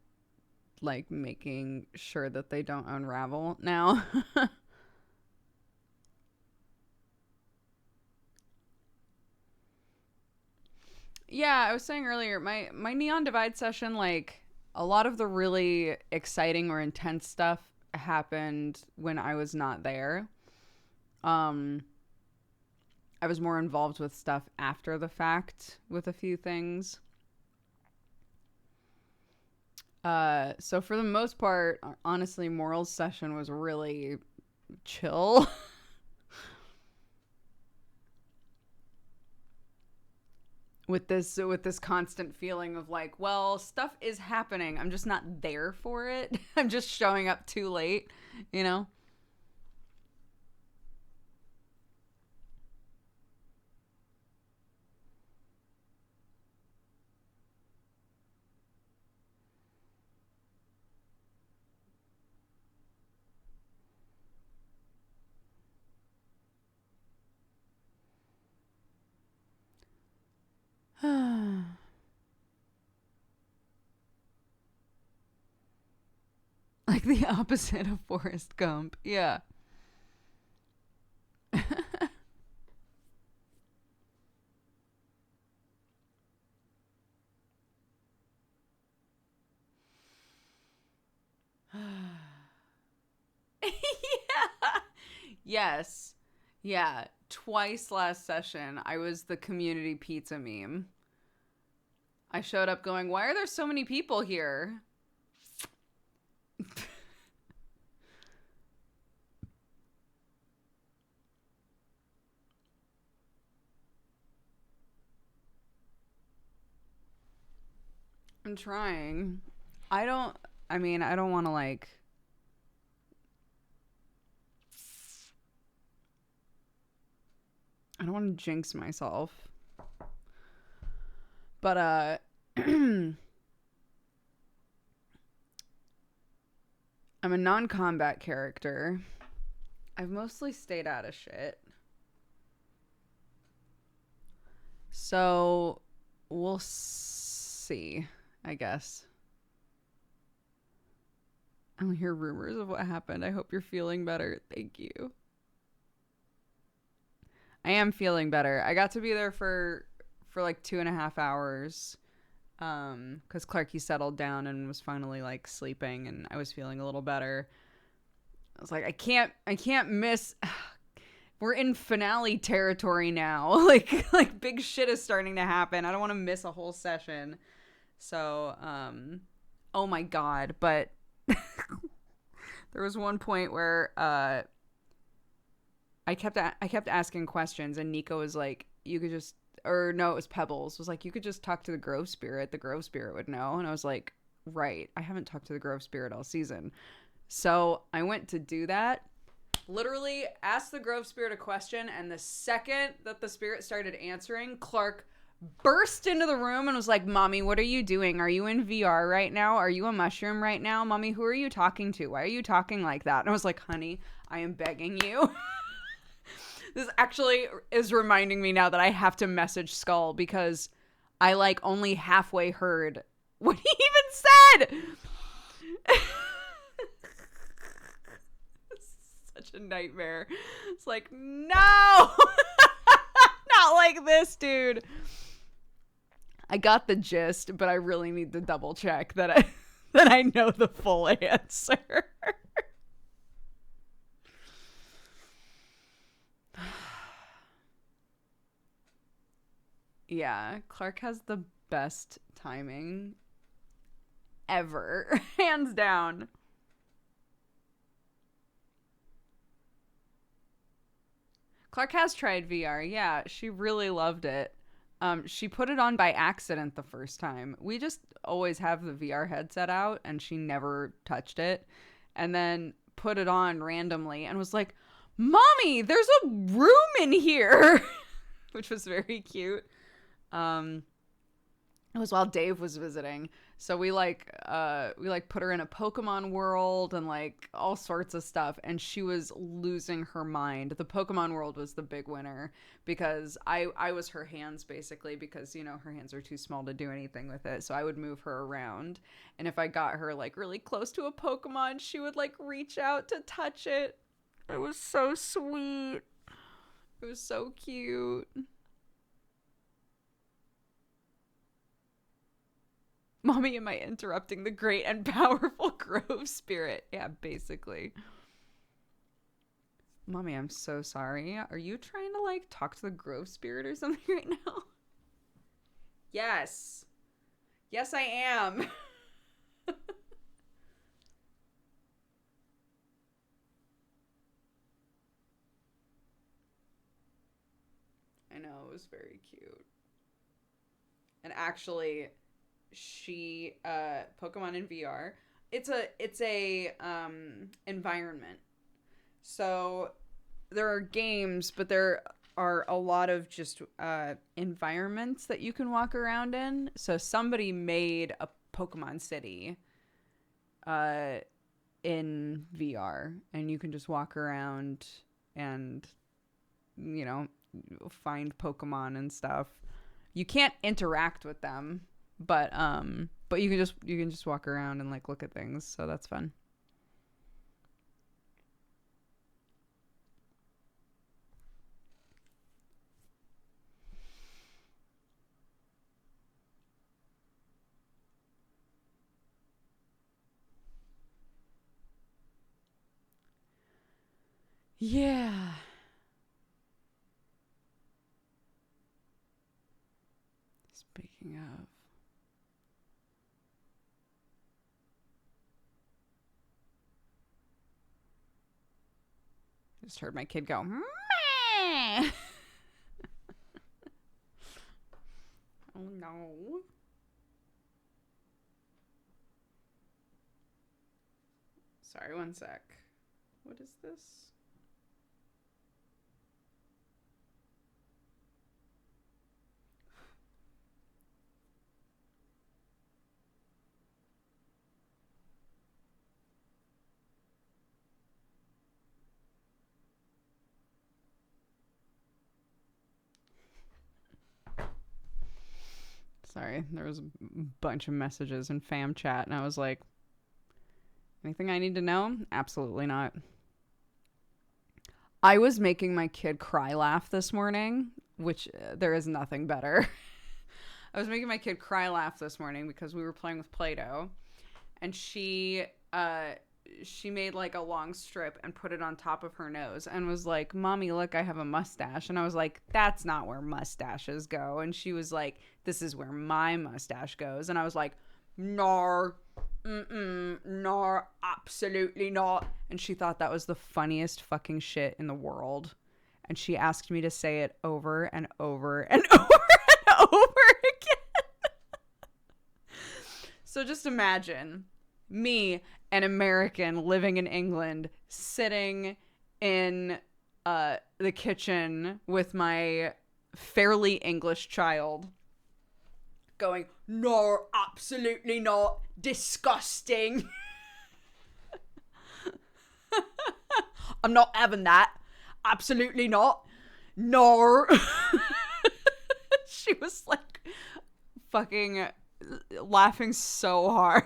like making sure that they don't unravel now. Yeah, I was saying earlier, my Neon Divide session, like a lot of the really exciting or intense stuff happened when I was not there. Um I was more involved with stuff after the fact with a few things. So for the most part, honestly, Moral's session was really chill. With this constant feeling of like, well, stuff is happening. I'm just not there for it. I'm just showing up too late, you know? Like the opposite of Forrest Gump. Yeah. Yeah. Yes. Yeah. Twice last session, I was the community pizza meme. I showed up going, why are there so many people here? I'm trying. I don't want to like. I don't want to jinx myself. But, I'm a non-combat character. I've mostly stayed out of shit. So, we'll see, I guess. I don't hear rumors of what happened. I hope you're feeling better. Thank you. I am feeling better. I got to be there for like 2.5 hours. Because Clarky settled down and was finally like sleeping, and I was feeling a little better. I was like, I can't miss. We're in finale territory now. like big shit is starting to happen. I don't want to miss a whole session. So, oh my God. But there was one point where, I kept asking questions, and Nico was like, you could just, or no, it was Pebbles, was like, you could just talk to the Grove Spirit. The Grove Spirit would know. And I was like, right. I haven't talked to the Grove Spirit all season. So I went to do that. Literally asked the Grove Spirit a question, and the second that the spirit started answering, Clark burst into the room and was like, Mommy, what are you doing? Are you in VR right now? Are you a mushroom right now? Mommy, who are you talking to? Why are you talking like that? And I was like, honey, I am begging you. This actually is reminding me now that I have to message Skull, because I like only halfway heard what he even said. Such a nightmare. It's like, no, not like this, dude. I got the gist, but I really need to double check that I know the full answer. Yeah, Clark has the best timing ever. Hands down. Clark has tried VR. Yeah, she really loved it. She put it on by accident the first time. We just always have the VR headset out, and she never touched it. And then put it on randomly and was like, Mommy, there's a room in here. Which was very cute. It was while Dave was visiting. So we put her in a Pokemon world and like all sorts of stuff, and she was losing her mind. The Pokemon world was the big winner, because I was her hands basically, because, you know, her hands are too small to do anything with it. So I would move her around, and if I got her like really close to a Pokemon, she would like reach out to touch it. It was so sweet. It was so cute. Mommy, am I interrupting the great and powerful Grove Spirit? Yeah, basically. Mommy, I'm so sorry. Are you trying to, like, talk to the Grove Spirit or something right now? Yes. Yes, I am. I know, it was very cute. And actually, she Pokemon in VR, it's a environment. So there are games, but there are a lot of just environments that you can walk around in. So somebody made a Pokemon City in VR, and you can just walk around and, you know, find Pokemon and stuff. You can't interact with them, but you can just walk around and like look at things, so that's fun. Yeah. Speaking of, just heard my kid go, meh. Oh no. Sorry, one sec. What is this? Sorry, there was a bunch of messages in fam chat, and I was like, anything I need to know? Absolutely not. I was making my kid cry laugh this morning, which there is nothing better. I was making my kid cry laugh this morning because we were playing with Play-Doh, and she made like a long strip and put it on top of her nose and was like, "Mommy, look, I have a mustache." And I was like, "That's not where mustaches go." And she was like, "This is where my mustache goes." And I was like, "No, no, absolutely not." And she thought that was the funniest fucking shit in the world. And she asked me to say it over and over and over and over again. So just imagine me, an American living in England, sitting in the kitchen with my fairly English child going, "No, absolutely not. Disgusting. I'm not having that. Absolutely not. No." She was like fucking laughing so hard.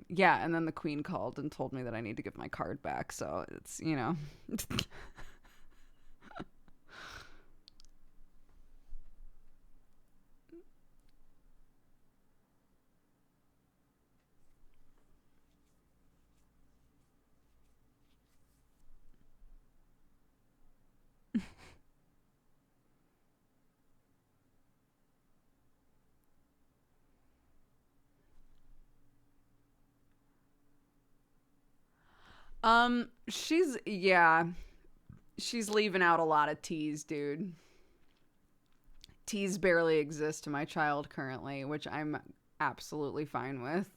Yeah, and then the queen called and told me that I need to give my card back, so it's, you know. She's leaving out a lot of T's, dude. T's barely exist to my child currently, which I'm absolutely fine with.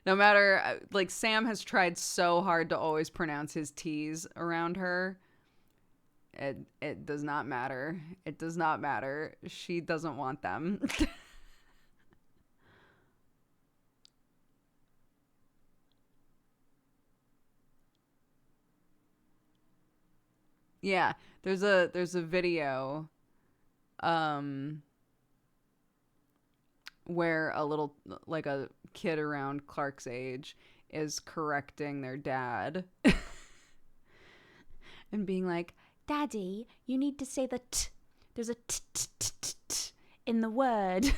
No matter, like, Sam has tried so hard to always pronounce his T's around her. It does not matter. It does not matter. She doesn't want them. Yeah, there's a video where a little, like, a kid around Clark's age is correcting their dad and being like, "Daddy, you need to say the t. There's a t t t t t in the word." And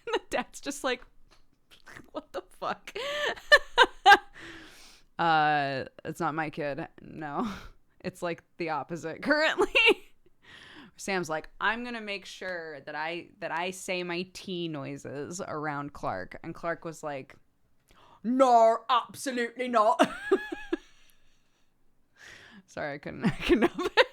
the dad's just like, "What the fuck?" It's not my kid. No. It's like the opposite currently. Sam's like, "I'm gonna make sure that I say my T noises around Clark," and Clark was like, "No, absolutely not." Sorry, I couldn't help it.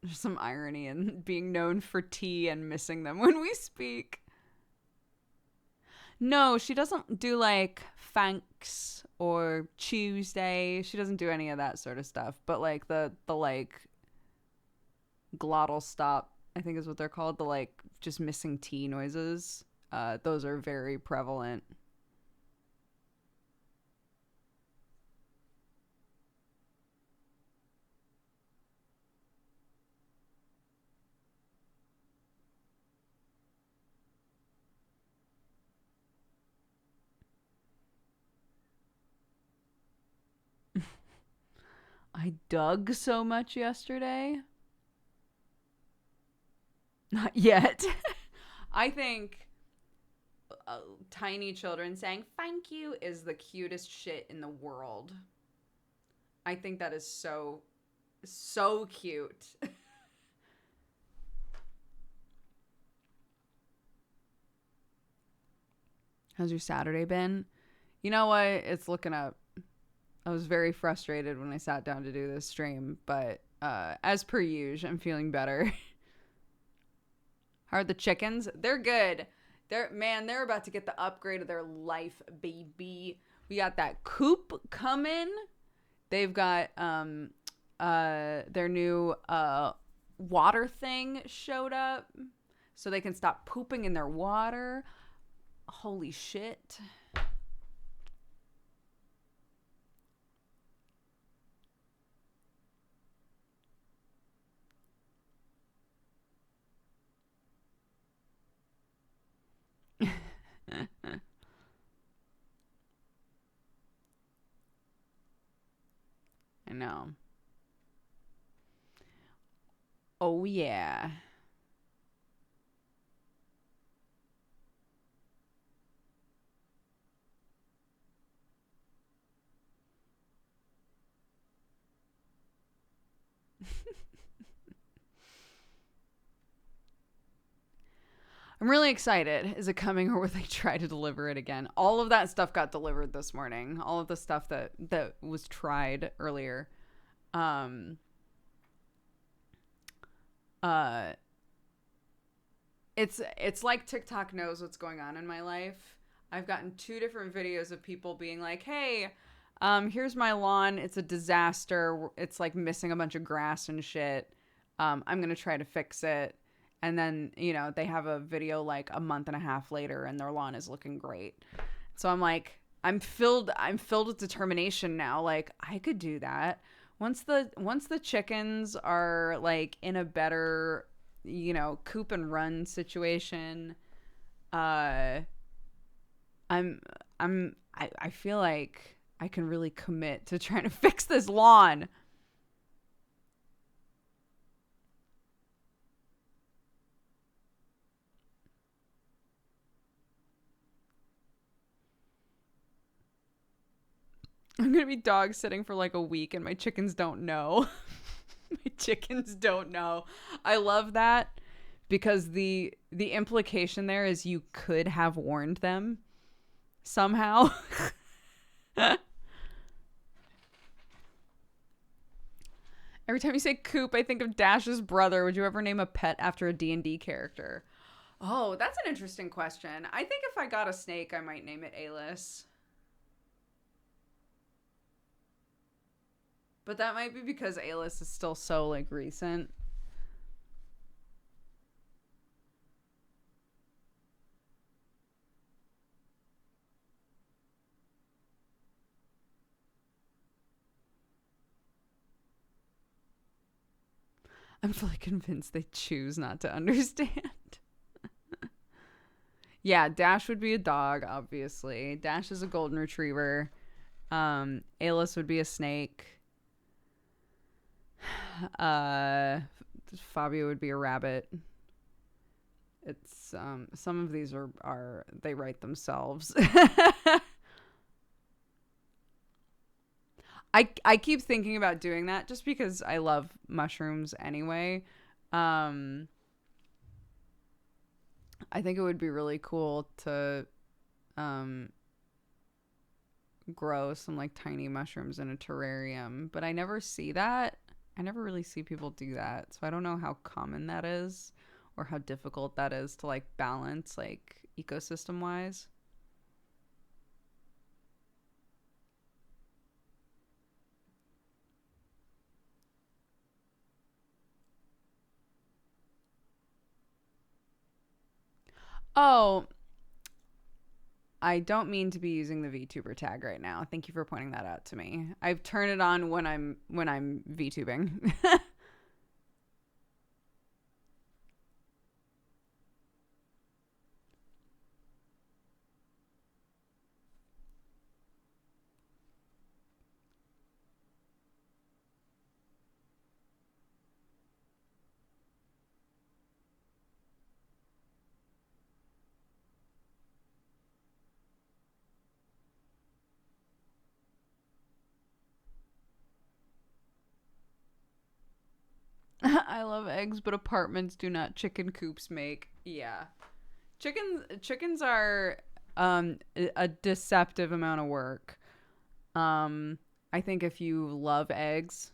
There's some irony in being known for tea and missing them when we speak. No, she doesn't do like thanks or Tuesday. She doesn't do any of that sort of stuff. But like the like glottal stop, I think is what they're called. The like just missing T noises. Those are very prevalent. I dug so much yesterday. Not yet. I think tiny children saying thank you is the cutest shit in the world. I think that is so cute. How's your Saturday been? You know what? It's looking up. I was very frustrated when I sat down to do this stream, but as per usual, I'm feeling better. How are the chickens? They're good. They're about to get the upgrade of their life, baby. We got that coop coming. They've got their new water thing showed up, so they can stop pooping in their water. Holy shit. I know. Oh, yeah. I'm really excited. Is it coming, or will they try to deliver it again? All of that stuff got delivered this morning. All of the stuff that was tried earlier. It's like TikTok knows what's going on in my life. I've gotten 2 different videos of people being like, "Hey, here's my lawn. It's a disaster. It's like missing a bunch of grass and shit. I'm gonna try to fix it." And then, they have a video like a month and a half later and their lawn is looking great. So I'm like, I'm filled with determination now. Like, I could do that. Once the chickens are like in a better, coop and run situation, I feel like I can really commit to trying to fix this lawn. I'm going to be dog sitting for like a week and my chickens don't know. My chickens don't know. I love that because the implication there is you could have warned them somehow. Every time you say coop, I think of Dash's brother. Would you ever name a pet after a D&D character? Oh, that's an interesting question. I think if I got a snake, I might name it Alice. But that might be because Alice is still so, like, recent. I'm fully convinced they choose not to understand. Yeah, Dash would be a dog, obviously. Dash is a golden retriever. Alice would be a snake. Fabio would be a rabbit. It's some of these are they write themselves. I keep thinking about doing that just because I love mushrooms anyway. I think it would be really cool to grow some like tiny mushrooms in a terrarium, but I never see that. I never really see people do that. So I don't know how common that is or how difficult that is to like balance like ecosystem wise. Oh, I don't mean to be using the VTuber tag right now. Thank you for pointing that out to me. I've turned it on when I'm VTubing. I love eggs, but apartments do not. Chicken coops make. Yeah. Chickens are a deceptive amount of work. I think if you love eggs,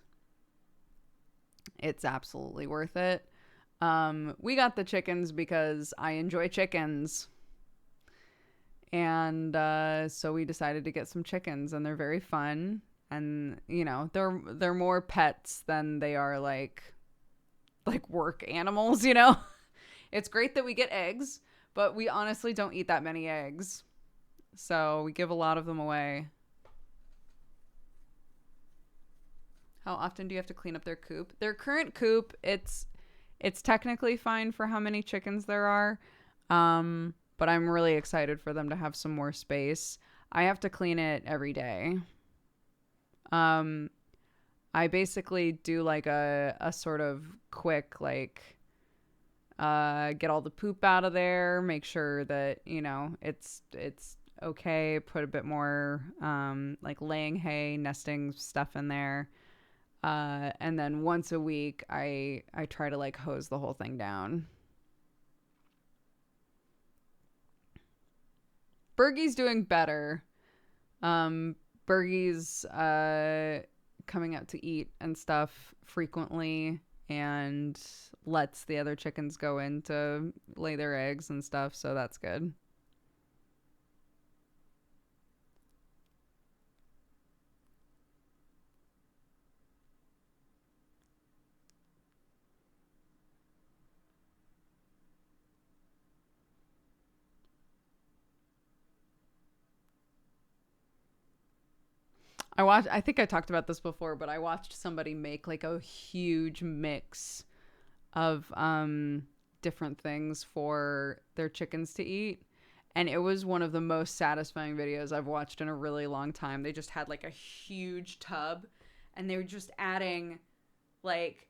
it's absolutely worth it. We got the chickens because I enjoy chickens. And so we decided to get some chickens, and they're very fun. And you know, they're more pets than they are like work animals, you know. It's great that we get eggs, but we honestly don't eat that many eggs. So we give a lot of them away. How often do you have to clean up their coop? Their current coop, it's technically fine for how many chickens there are. But I'm really excited for them to have some more space. I have to clean it every day. I basically do like a sort of quick, like, get all the poop out of there, make sure that, you know, it's okay, put a bit more, like laying hay, nesting stuff in there. And then once a week, I try to like hose the whole thing down. Bergie's doing better. Bergie's coming out to eat and stuff frequently and lets the other chickens go in to lay their eggs and stuff, so that's good. I think I talked about this before, but I watched somebody make like a huge mix of different things for their chickens to eat. And it was one of the most satisfying videos I've watched in a really long time. They just had like a huge tub and they were just adding like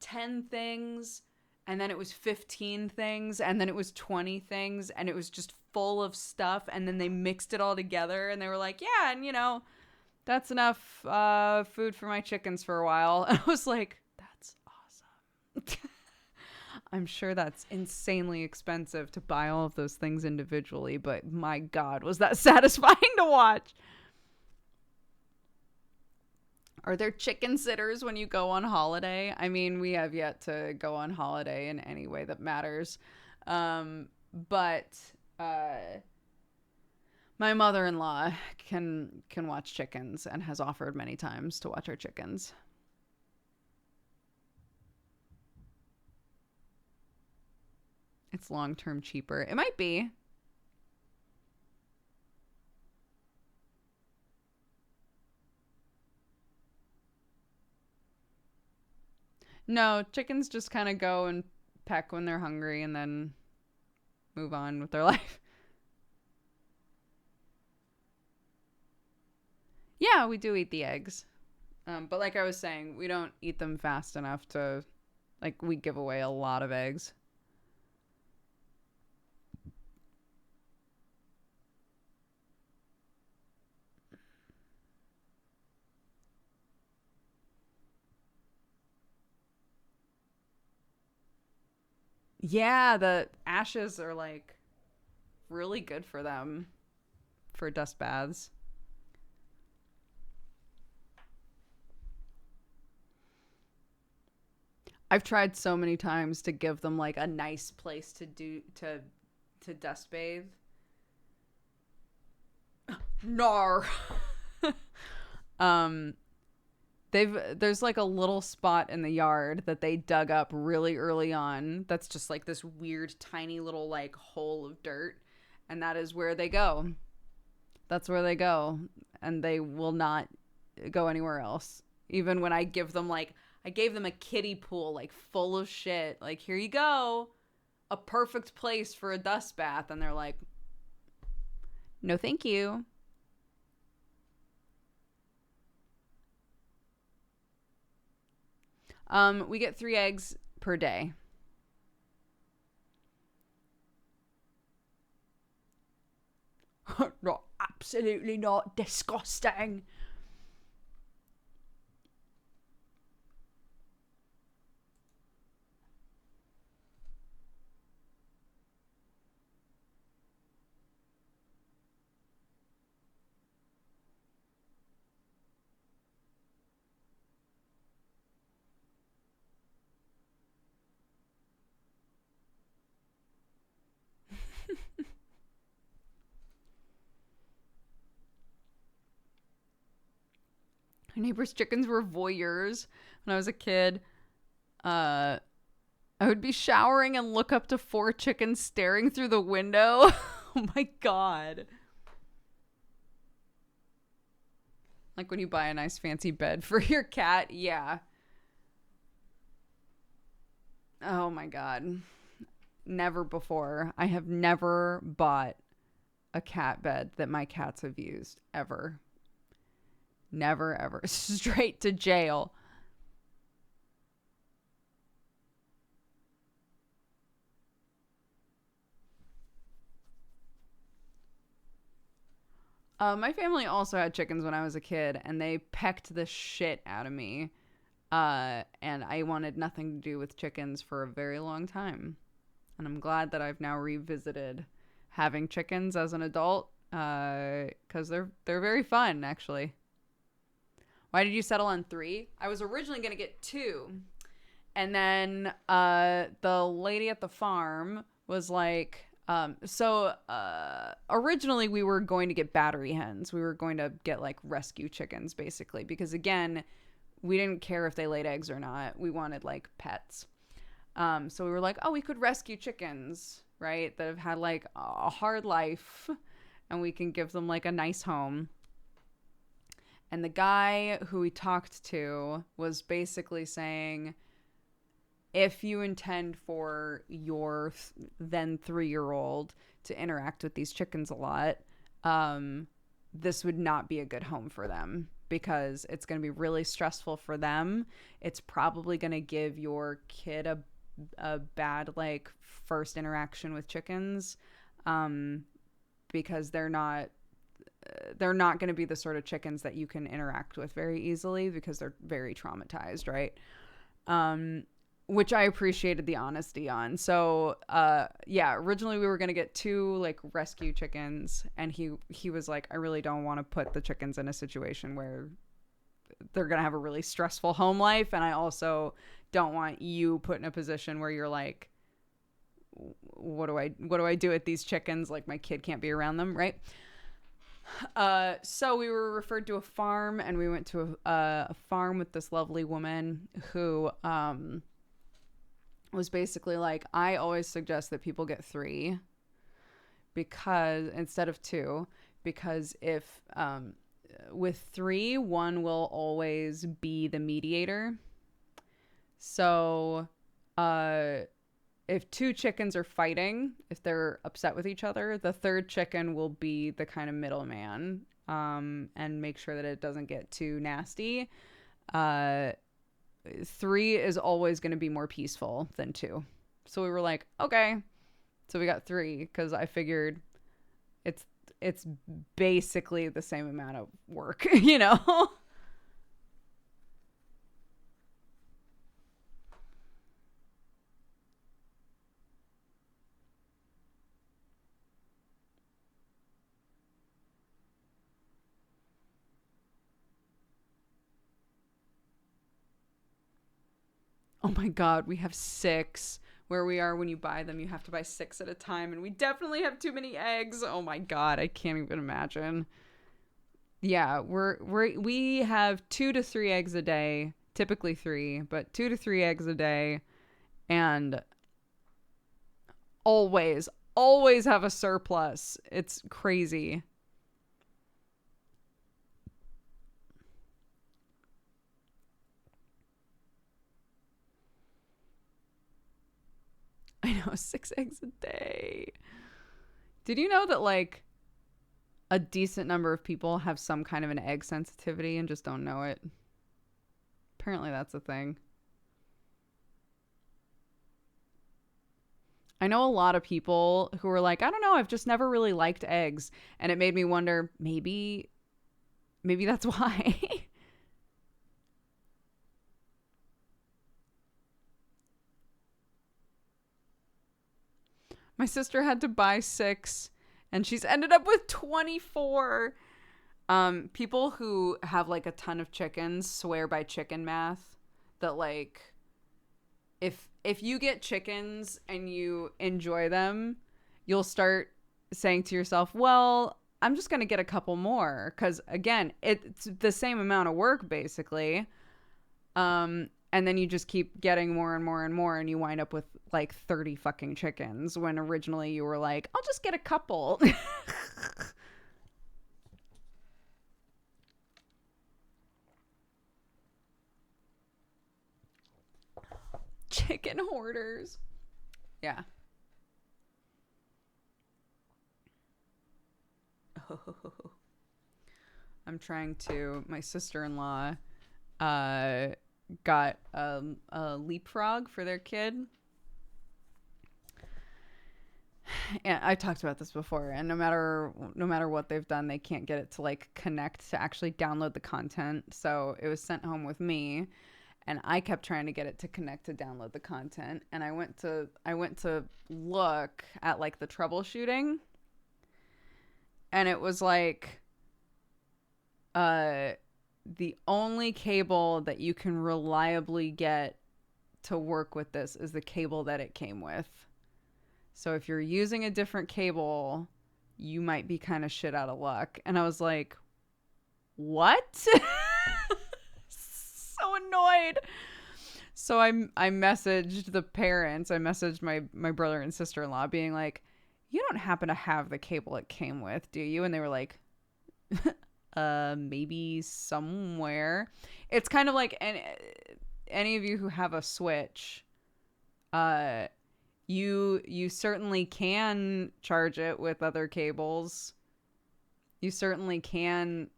10 things, and then it was 15 things, and then it was 20 things, and it was just full of stuff, and then they mixed it all together and they were like, yeah, and you know, that's enough food for my chickens for a while. And I was like, that's awesome. I'm sure that's insanely expensive to buy all of those things individually, but my God, was that satisfying to watch. Are there chicken sitters when you go on holiday? I mean, we have yet to go on holiday in any way that matters. But my mother-in-law can watch chickens and has offered many times to watch our chickens. It's long-term cheaper. It might be. No, chickens just kind of go and peck when they're hungry and then move on with their life. Yeah, we do eat the eggs. But like I was saying, we don't eat them fast enough to, like, we give away a lot of eggs. Yeah, the ashes are like really good for them for dust baths. I've tried so many times to give them like a nice place to dust bathe. Nar. um there's like a little spot in the yard that they dug up really early on that's just like this weird tiny little like hole of dirt, and that is where they go. That's where they go, and they will not go anywhere else. Even when I give them like I gave them a kiddie pool like full of shit, like, here you go, a perfect place for a dust bath, and they're like, no thank you. We get 3 eggs per day. No, absolutely not. Disgusting. My neighbor's chickens were voyeurs when I was a kid. I would be showering and look up to 4 chickens staring through the window. Oh my God. Like when you buy a nice fancy bed for your cat. Yeah. Oh my God. Never before. I have never bought a cat bed that my cats have used. Ever. Never, ever. Straight to jail. My family also had chickens when I was a kid, and they pecked the shit out of me. And I wanted nothing to do with chickens for a very long time. And I'm glad that I've now revisited having chickens as an adult, because they're very fun, actually. Why did you settle on 3? I was originally going to get 2. And then the lady at the farm was like, originally we were going to get battery hens. We were going to get like rescue chickens, basically, because again, we didn't care if they laid eggs or not. We wanted like pets. So we were like, oh, we could rescue chickens, right? That have had like a hard life, and we can give them like a nice home. And the guy who we talked to was basically saying, if you intend for your then 3-year-old to interact with these chickens a lot, this would not be a good home for them, because it's going to be really stressful for them. It's probably going to give your kid a bad like first interaction with chickens, because they're not going to be the sort of chickens that you can interact with very easily, because they're very traumatized, right? Which I appreciated the honesty on. So, originally we were going to get 2 like rescue chickens, and he was like, I really don't want to put the chickens in a situation where they're going to have a really stressful home life. And I also don't want you put in a position where you're like, what do I do with these chickens? Like, my kid can't be around them. Right. So we were referred to a farm, and we went to a farm with this lovely woman who, was basically like, I always suggest that people get 3 because instead of 2, because if, with 3, one will always be the mediator. So, if 2 chickens are fighting, if they're upset with each other, the 3rd chicken will be the kind of middleman, and make sure that it doesn't get too nasty. 3 is always going to be more peaceful than 2. So we were like, okay. So we got 3, because I figured it's basically the same amount of work, you know? Oh my God, we have 6. Where we are, when you buy them, you have to buy 6 at a time, and we definitely have too many eggs. Oh my God, I can't even imagine. Yeah, we have 2 to 3 eggs a day, typically 3, but 2 to 3 eggs a day, and always have a surplus. It's crazy. I know, 6 eggs a day. Did you know that like a decent number of people have some kind of an egg sensitivity and just don't know it? Apparently that's a thing. I know a lot of people who are like, I don't know, I've just never really liked eggs. And it made me wonder, maybe that's why. My sister had to buy 6, and she's ended up with 24. People who have like a ton of chickens swear by chicken math, that like if you get chickens and you enjoy them, you'll start saying to yourself, well, I'm just going to get a couple more because, again, it's the same amount of work, basically. And then you just keep getting more and more and more, and you wind up with like 30 fucking chickens when originally you were like, I'll just get a couple. Chicken hoarders. Yeah. Oh. I'm trying to. My sister-in-law got a leapfrog for their kid. And I talked about this before, and no matter what they've done, they can't get it to like connect to actually download the content. So it was sent home with me, and I kept trying to get it to connect to download the content. And I went to look at like the troubleshooting, and it was like the only cable that you can reliably get to work with this is the cable that it came with. So if you're using a different cable, you might be kind of shit out of luck. And I was like, what? So annoyed. So I messaged the parents. I messaged my brother and sister-in-law being like, you don't happen to have the cable it came with, do you? And they were like, maybe somewhere. It's kind of like any of you who have a Switch, you certainly can charge it with other cables. You certainly can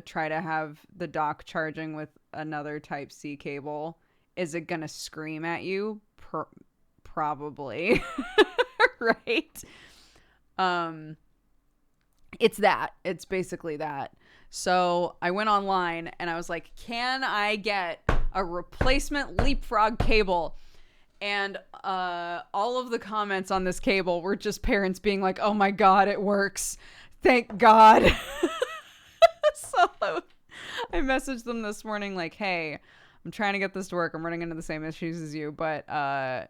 try to have the dock charging with another Type-C cable. Is it gonna scream at you? Probably. Right? It's basically that. So I went online and I was like, can I get a replacement leapfrog cable? And all of the comments on this cable were just parents being like, oh my God, it works. Thank God. So I messaged them this morning like, hey, I'm trying to get this to work. I'm running into the same issues as you, but I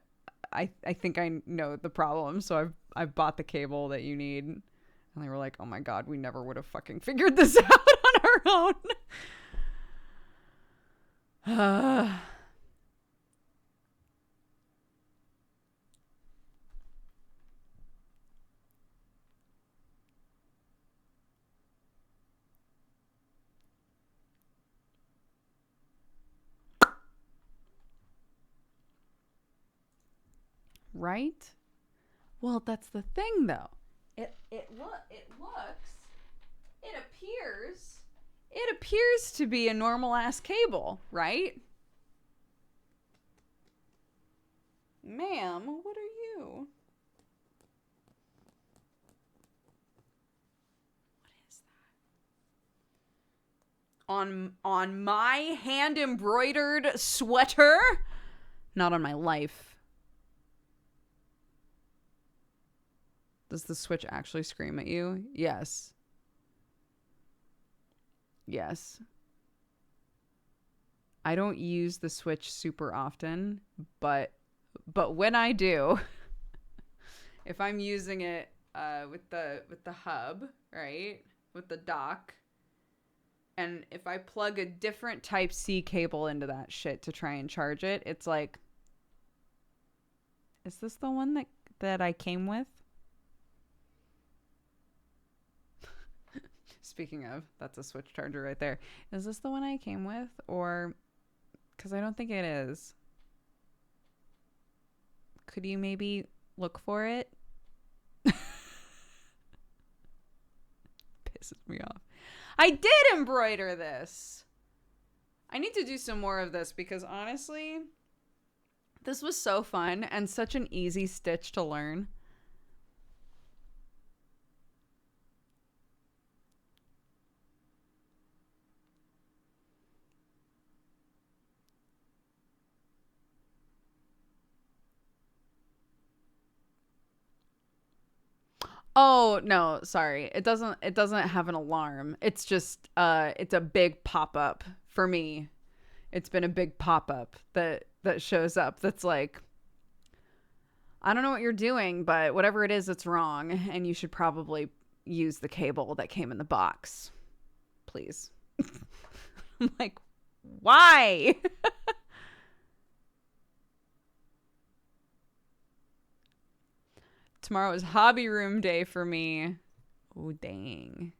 think I know the problem. So I've bought the cable that you need. And they were like, oh my God, we never would have fucking figured this out on our own. Right? Well, that's the thing, though. It appears to be a normal ass cable, right? Ma'am, what are you? What is that? On my hand embroidered sweater? Not on my life. Does the Switch actually scream at you? Yes. Yes. I don't use the Switch super often, but when I do, if I'm using it with the hub, right? With the dock, and if I plug a different Type-C cable into that shit to try and charge it, it's like, is this the one that I came with? Speaking of, that's a Switch charger right there. Is this the one I came with? Or, because I don't think it is. Could you maybe look for it? Pisses me off. I did embroider this. I need to do some more of this because honestly, this was so fun and such an easy stitch to learn. Oh, no, sorry. It doesn't have an alarm. It's just it's a big pop-up for me. It's been a big pop-up that shows up that's like, I don't know what you're doing, but whatever it is, it's wrong and you should probably, use the cable that came in the box. Please. I'm like, why? Tomorrow is hobby room day for me. Oh, dang.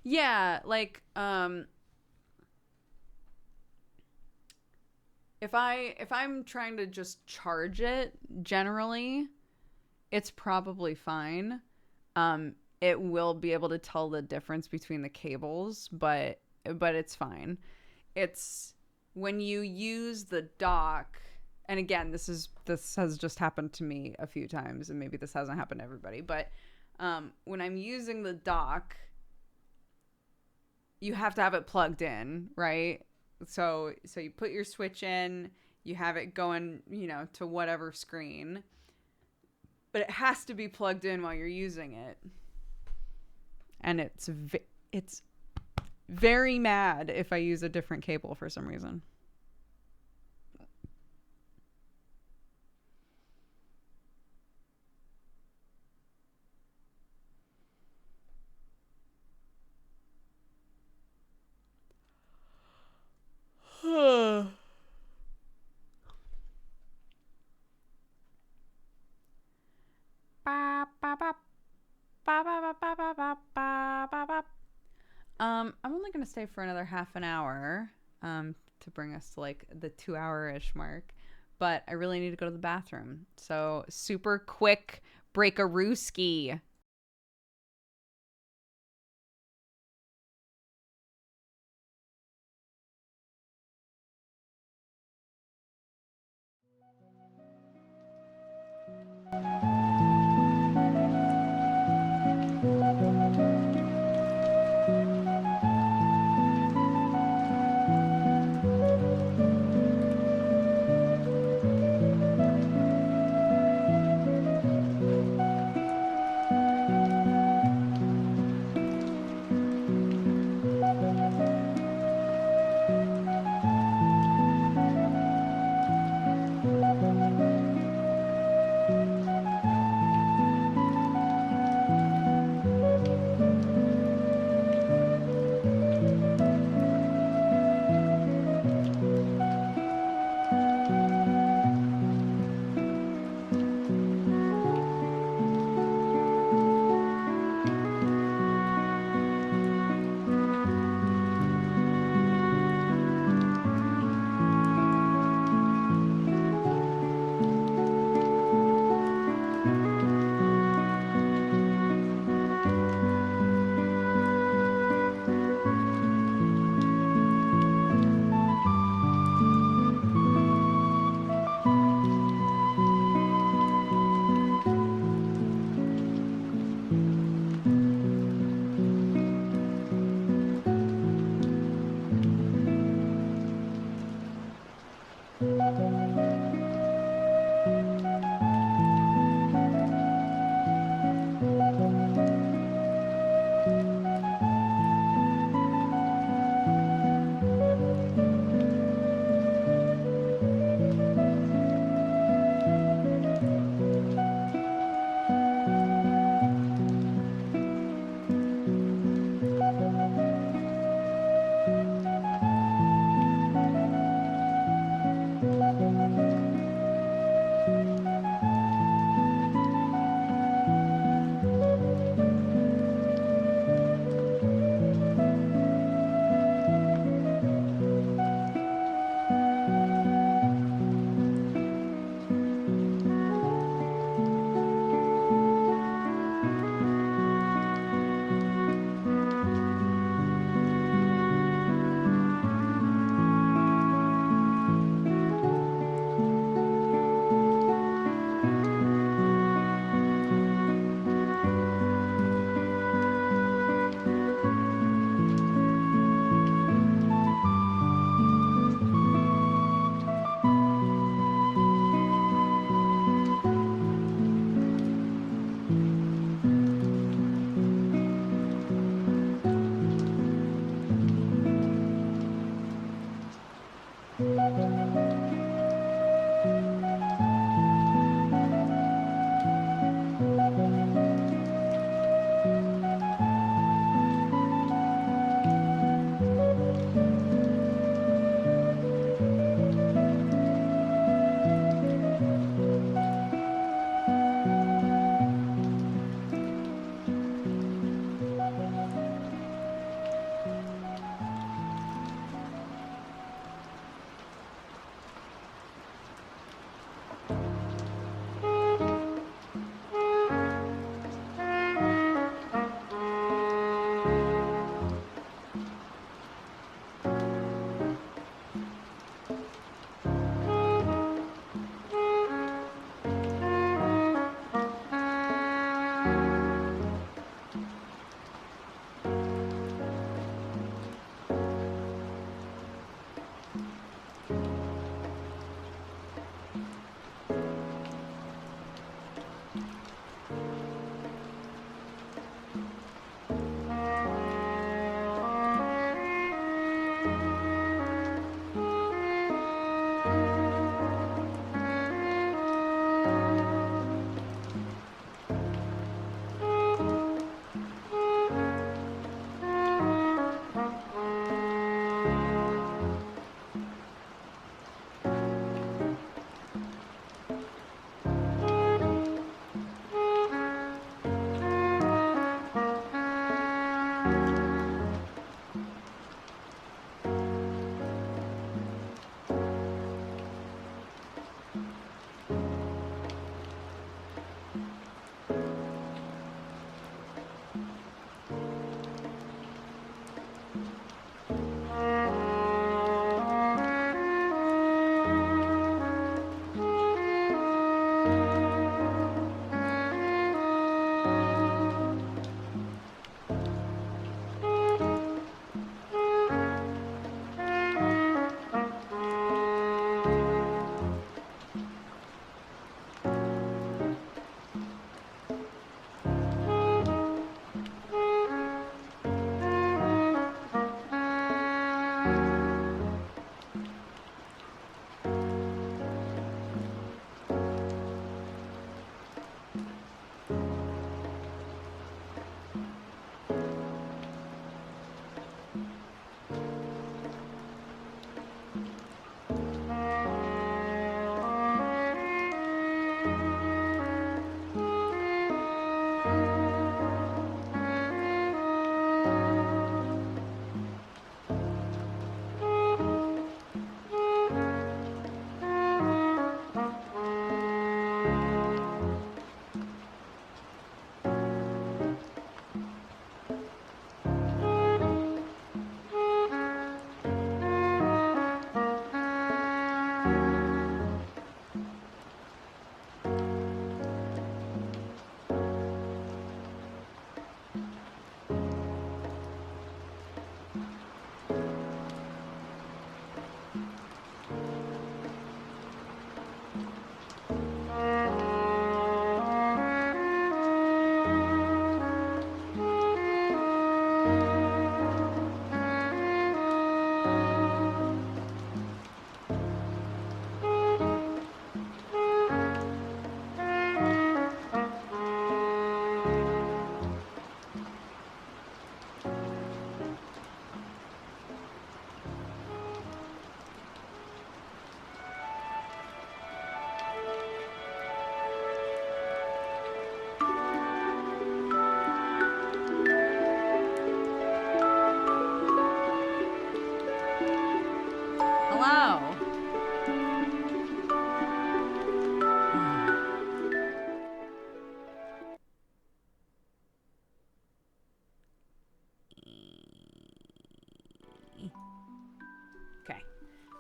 Yeah, like, if I'm trying to just charge it, generally, it's probably fine. It will be able to tell the difference between the cables, but it's fine. It's when you use the dock, and again, this has just happened to me a few times, and maybe this hasn't happened to everybody, but when I'm using the dock, you have to have it plugged in, right? So you put your switch in, you have it going, to whatever screen, but it has to be plugged in while you're using it. And it's very mad if I use a different cable for some reason. I'm only gonna stay for another half an hour, to bring us to like the 2-hour-ish mark, but I really need to go to the bathroom. So super quick break-a-rooski.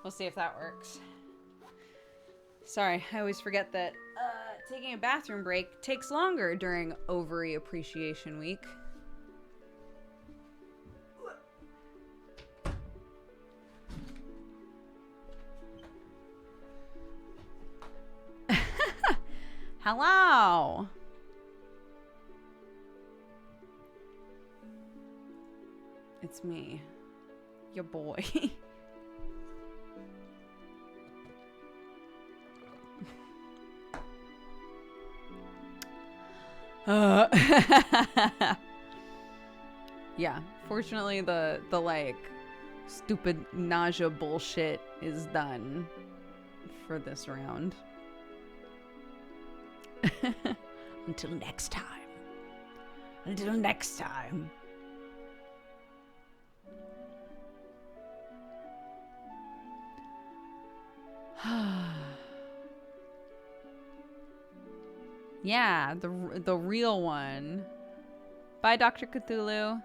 We'll see if that works. Sorry, I always forget that taking a bathroom break takes longer during Ovary Appreciation Week. Hello. It's me, your boy. Yeah, fortunately the like stupid nausea bullshit is done for this round. Until next time. Until next time. Yeah, the real one. Bye, Dr. Cthulhu.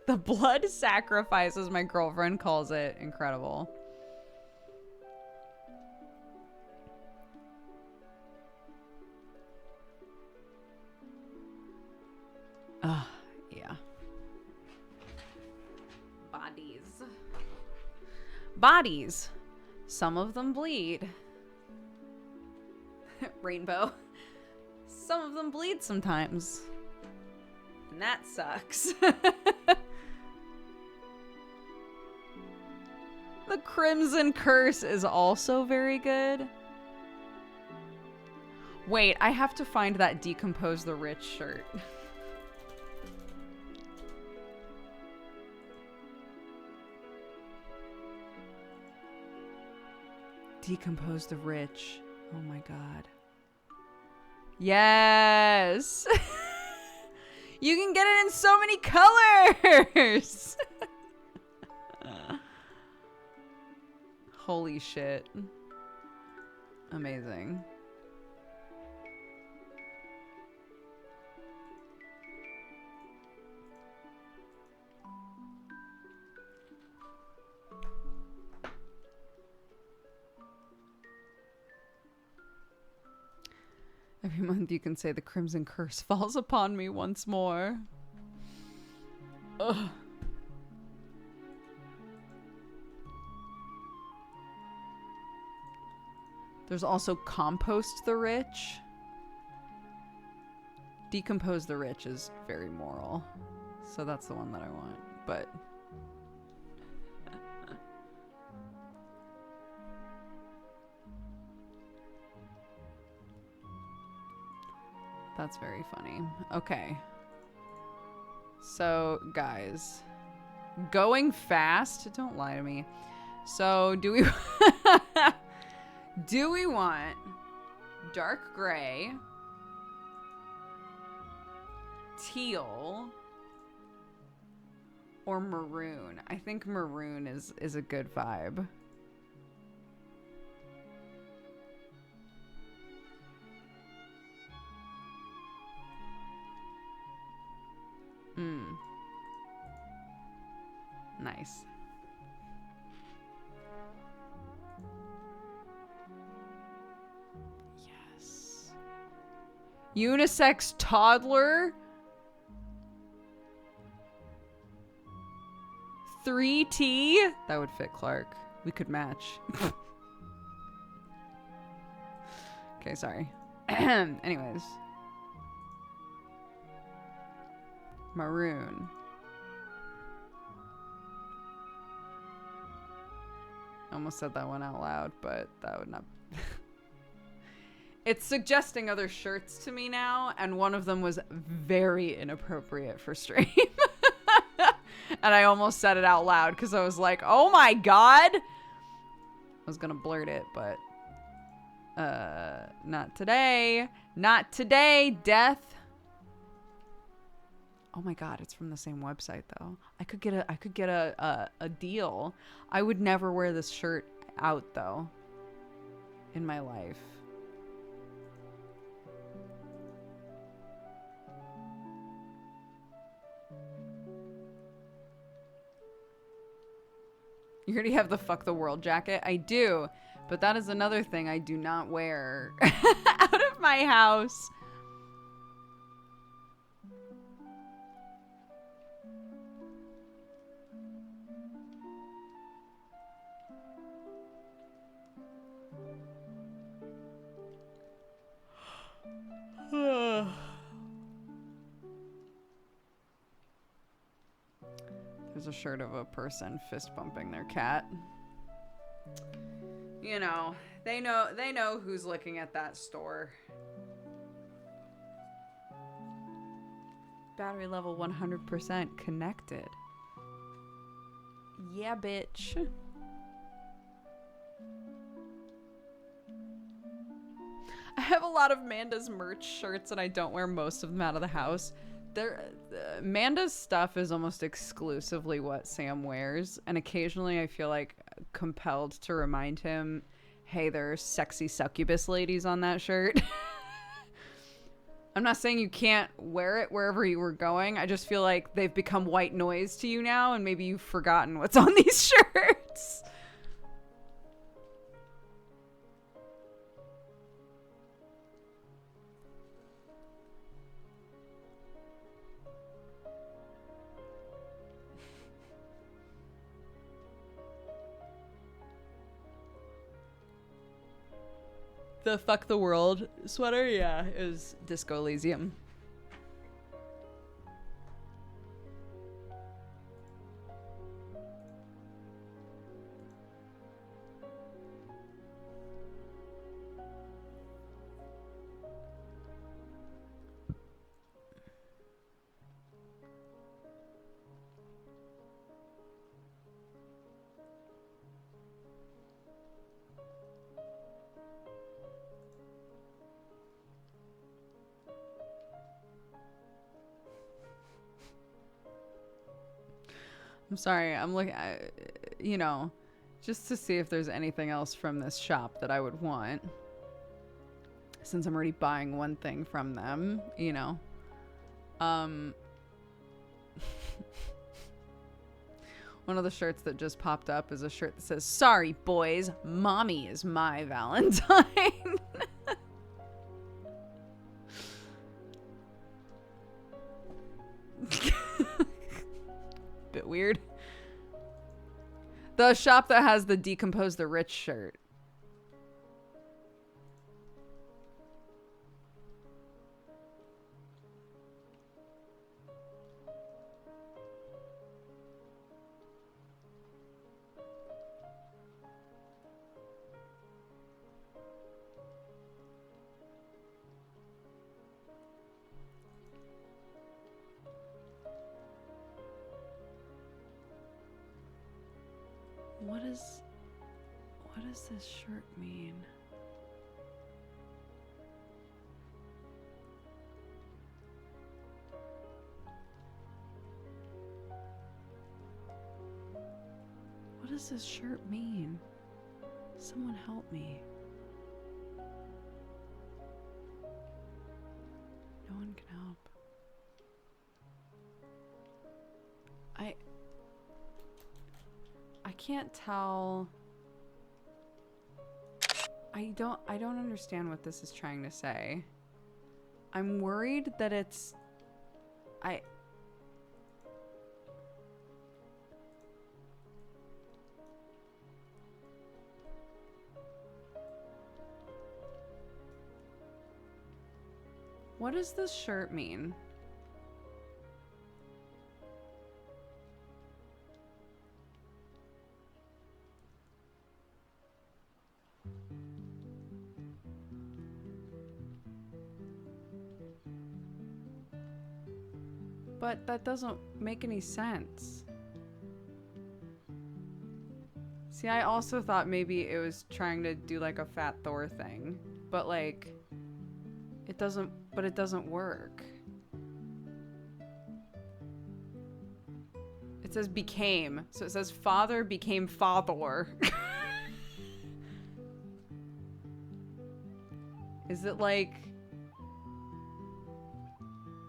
The blood sacrifice, as my girlfriend calls it. Incredible. Yeah. Bodies. Bodies. Some of them bleed. Rainbow. Some of them bleed sometimes. And that sucks. The Crimson Curse is also very good. Wait, I have to find that Decompose the Rich shirt. Decompose the Rich. Oh my god. Yes! You can get it in so many colors! Holy shit. Amazing. Every month you can say the Crimson Curse falls upon me once more. Ugh. There's also Compost the Rich. Decompose the Rich is very moral. So that's the one that I want. But that's very funny. Okay. So, guys. Going fast. Don't lie to me. So, do we... do we want dark gray, teal, or maroon? I think maroon is a good vibe. Nice. Yes. Unisex toddler. 3T? That would fit Clark. We could match. Okay, sorry. Anyways. Maroon. I almost said that one out loud, but that would not... It's suggesting other shirts to me now, and one of them was very inappropriate for stream. And I almost said it out loud because I was like, oh my god! I was gonna blurt it, but... not today. Not today, death! Oh my god, it's from the same website though. I could get a deal. I would never wear this shirt out though in my life. You already have the fuck the world jacket? I do, but that is another thing I do not wear out of my house. There's a shirt of a person fist bumping their cat. You know, they know who's looking at that store. Battery level 100% connected. Yeah, bitch. I have a lot of Manda's merch shirts and I don't wear most of them out of the house. Manda's stuff is almost exclusively what Sam wears, and occasionally I feel like compelled to remind him, hey, there's sexy succubus ladies on that shirt. I'm not saying you can't wear it wherever you were going. I just feel like they've become white noise to you now, and maybe you've forgotten what's on these shirts. The fuck the world sweater, yeah, is Disco Elysium. I'm sorry, I'm looking, you know, just to see if there's anything else from this shop that I would want. Since I'm already buying one thing from them, you know. One of the shirts that just popped up is a shirt that says, "Sorry, boys, mommy is my Valentine." Bit weird. The shop that has the Decompose the Rich shirt. What does this shirt mean? What does this shirt mean? Someone help me. No one can help. I can't tell. I don't understand what this is trying to say. I'm worried that it's What does this shirt mean? But that doesn't make any sense. See, I also thought maybe it was trying to do like a Fat Thor thing, but like it doesn't work. It says became, so it says father became father. Is it like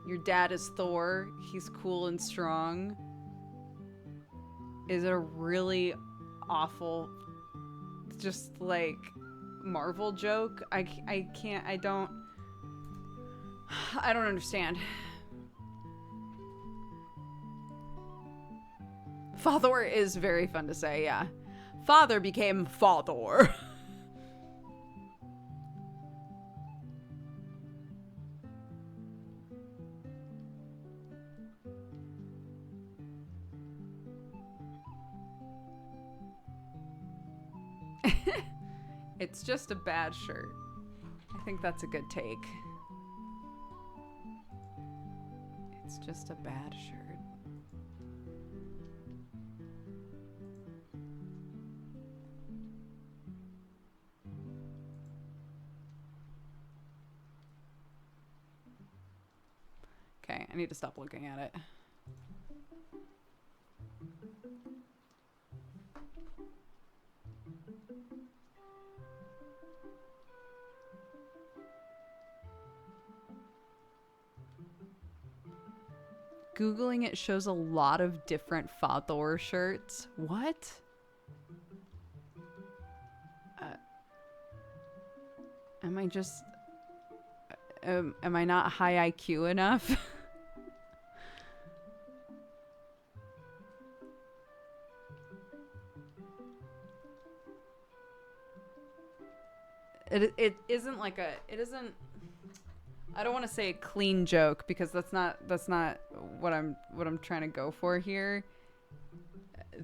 your dad is Thor, he's cool and strong? Is it a really awful, just like Marvel joke? I don't understand. Father is very fun to say, yeah. Father became father. It's just a bad shirt. I think that's a good take. It's just a bad shirt. Okay, I need to stop looking at it. Googling it shows a lot of different Fathor shirts. What? Am I just... am I not high IQ enough? It isn't like a... It isn't... I don't want to say a clean joke because that's not what I'm trying to go for here.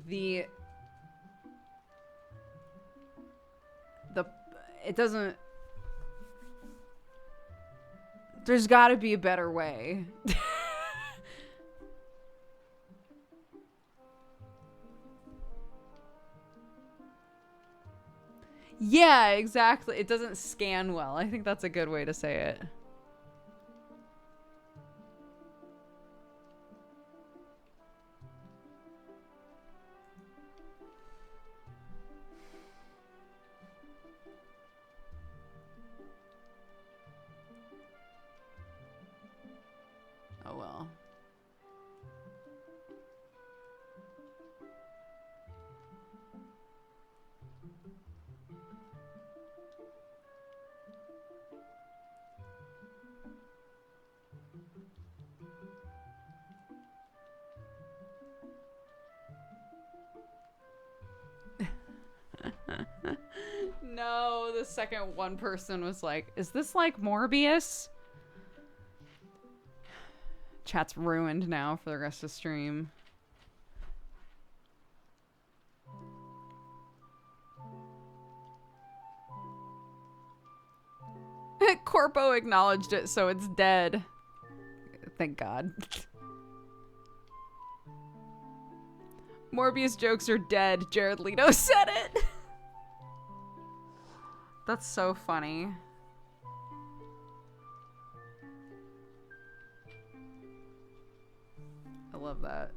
It doesn't. There's got to be a better way. Yeah, exactly. It doesn't scan well. I think that's a good way to say it. Oh well. No, the second one person was like, is this like Morbius? Chat's ruined now for the rest of the stream. Corpo acknowledged it, so it's dead. Thank God. Morbius jokes are dead. Jared Leto said it. That's so funny. I love that.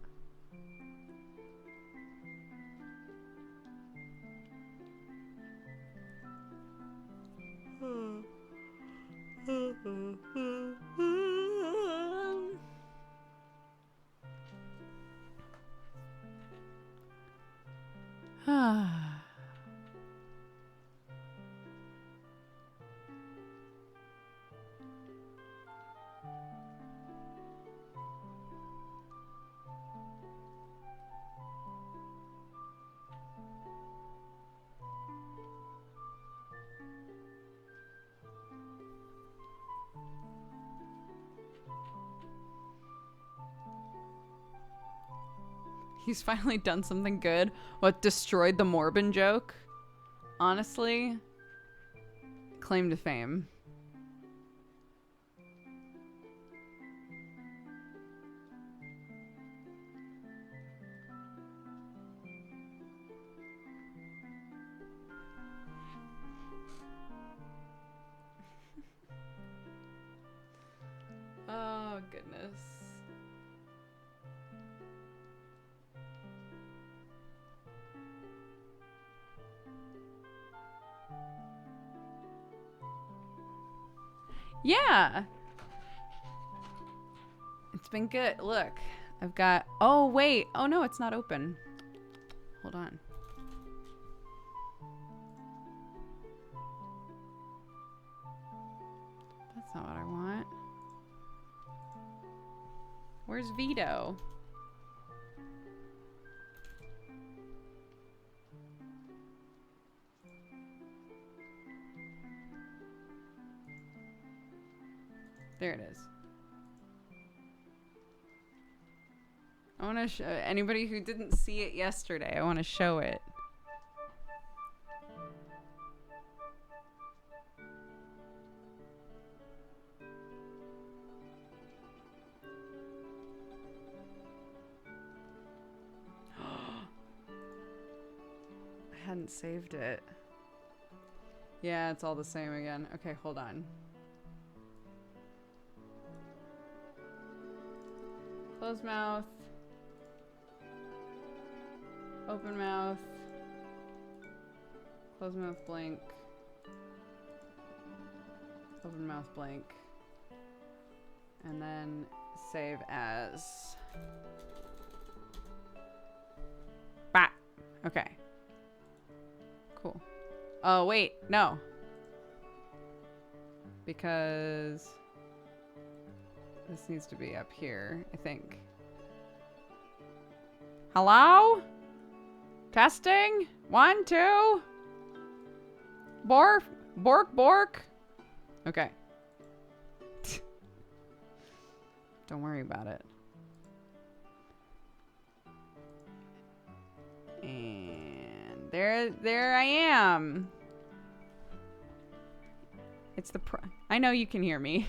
He's finally done something good. What, destroyed the Morbin joke? Honestly, claim to fame. Oh, goodness. Yeah. It's been good. Look, I've got... Oh, wait. Oh, no, it's not open. Hold on. That's not what I want. Where's Vito? There it is. I want to show anybody who didn't see it yesterday. I want to show it. hadn't saved it. Yeah, it's all the same again. Okay, hold on. Close mouth. Open mouth. Close mouth blank. Open mouth blank. And then save as. Bah. Okay. Cool. Oh, wait. No. Because this needs to be up here, I think. Hello? Testing? 1, 2. Bork. Okay. Don't worry about it. And there I am. It's the I know you can hear me.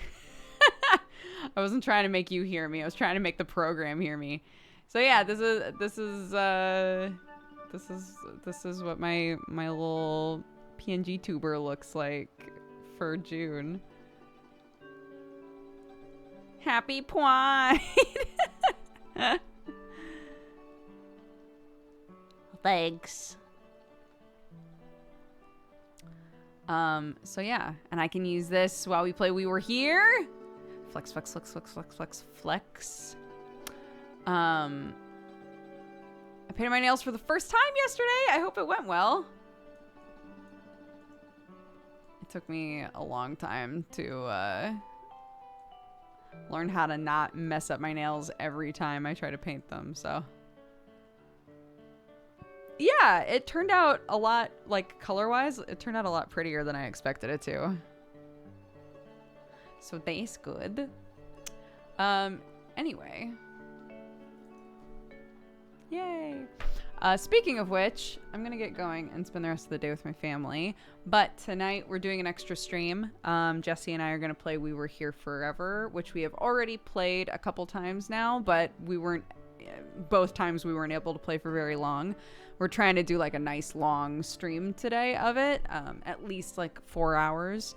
I wasn't trying to make you hear me. I was trying to make the program hear me. So yeah, this is what my little PNG tuber looks like for June. Happy Pride. Thanks. So yeah, and I can use this while we play We Were Here. Flex. I painted my nails for the first time yesterday. I hope it went well. It took me a long time to learn how to not mess up my nails every time I try to paint them, so. Yeah, it turned out a lot, like, color-wise, it turned out a lot prettier than I expected it to. So that's good. Anyway. Yay. Speaking of which, I'm gonna get going and spend the rest of the day with my family. But tonight we're doing an extra stream. Jesse and I are gonna play We Were Here Forever, which we have already played a couple times now, but both times we weren't able to play for very long. We're trying to do like a nice long stream today of it, at least like 4 hours.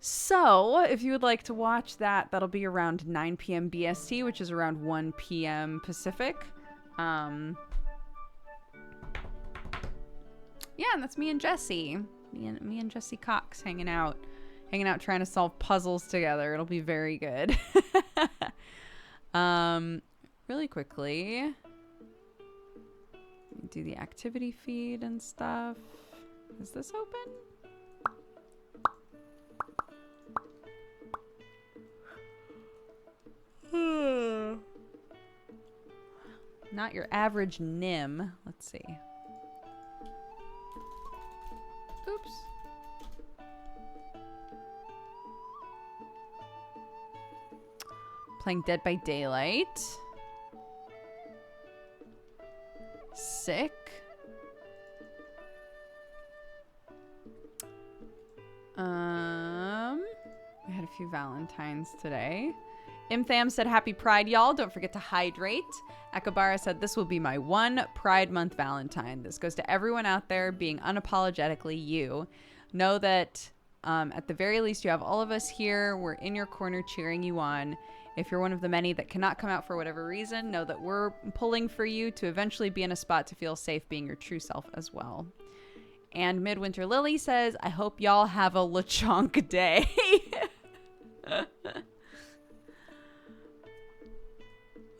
So if you would like to watch that, that'll be around 9 p.m. BST, which is around 1 p.m. Pacific. Yeah, and that's me and Jesse. Me and Jesse Cox hanging out trying to solve puzzles together. It'll be very good. Really quickly, do the activity feed and stuff. Is this open? Not your average nim. Let's see. Oops. Playing Dead by Daylight. Sick. We had a few Valentines today. Imtham said, Happy Pride, y'all. Don't forget to hydrate. Akabara said, this will be my one Pride Month Valentine. This goes to everyone out there being unapologetically you. Know that at the very least you have all of us here. We're in your corner cheering you on. If you're one of the many that cannot come out for whatever reason, know that we're pulling for you to eventually be in a spot to feel safe being your true self as well. And Midwinter Lily says, I hope y'all have a LeChonk day.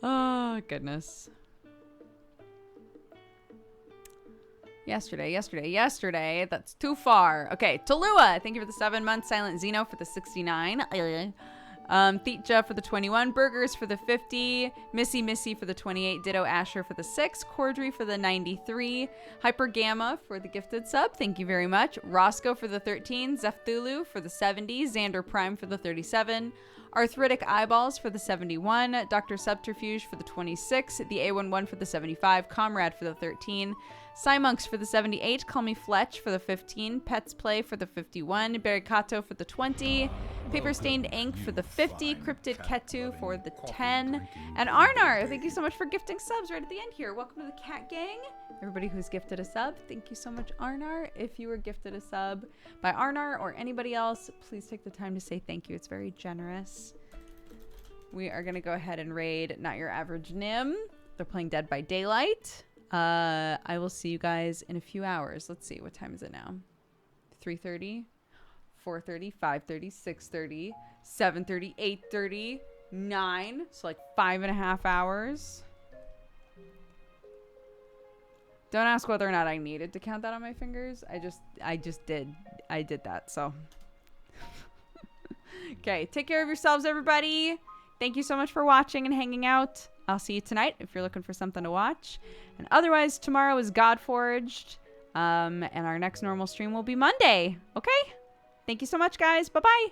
Oh, goodness. Yesterday. That's too far. Okay, Talua, thank you for the 7 months. Silent Zeno for the 69. Theetja for the 21. Burgers for the 50. Missy for the 28. Ditto Asher for the 6. Cordry for the 93. Hyper Gamma for the gifted sub. Thank you very much. Roscoe for the 13. Zephthulu for the 70. Xander Prime for the 37. Arthritic Eyeballs for the 71. Dr. Subterfuge for the 26. The A11 for the 75. Comrade for the 13. Cymonks for the 78. Call Me Fletch for the 15. Pets Play for the 51. Barricato for the 20. Paper Stained Ink for the 50. Cryptid Ketu for the 10. And Arnar, thank you so much for gifting subs right at the end here. Welcome to the Cat Gang. Everybody who's gifted a sub, thank you so much, Arnar. If you were gifted a sub by Arnar or anybody else, please take the time to say thank you. It's very generous. We are going to go ahead and raid Not Your Average Nim. They're playing Dead by Daylight. I will see you guys in a few hours. Let's see. What time is it now? 3:30, 4:30, 5:30, 6:30, 7:30, 8:30, 9. So like 5.5 hours. Don't ask whether or not I needed to count that on my fingers. I just did. I did that. So. Okay. Take care of yourselves, everybody. Thank you so much for watching and hanging out. I'll see you tonight if you're looking for something to watch. And otherwise, tomorrow is Godforged. And our next normal stream will be Monday. Okay? Thank you so much, guys. Bye-bye.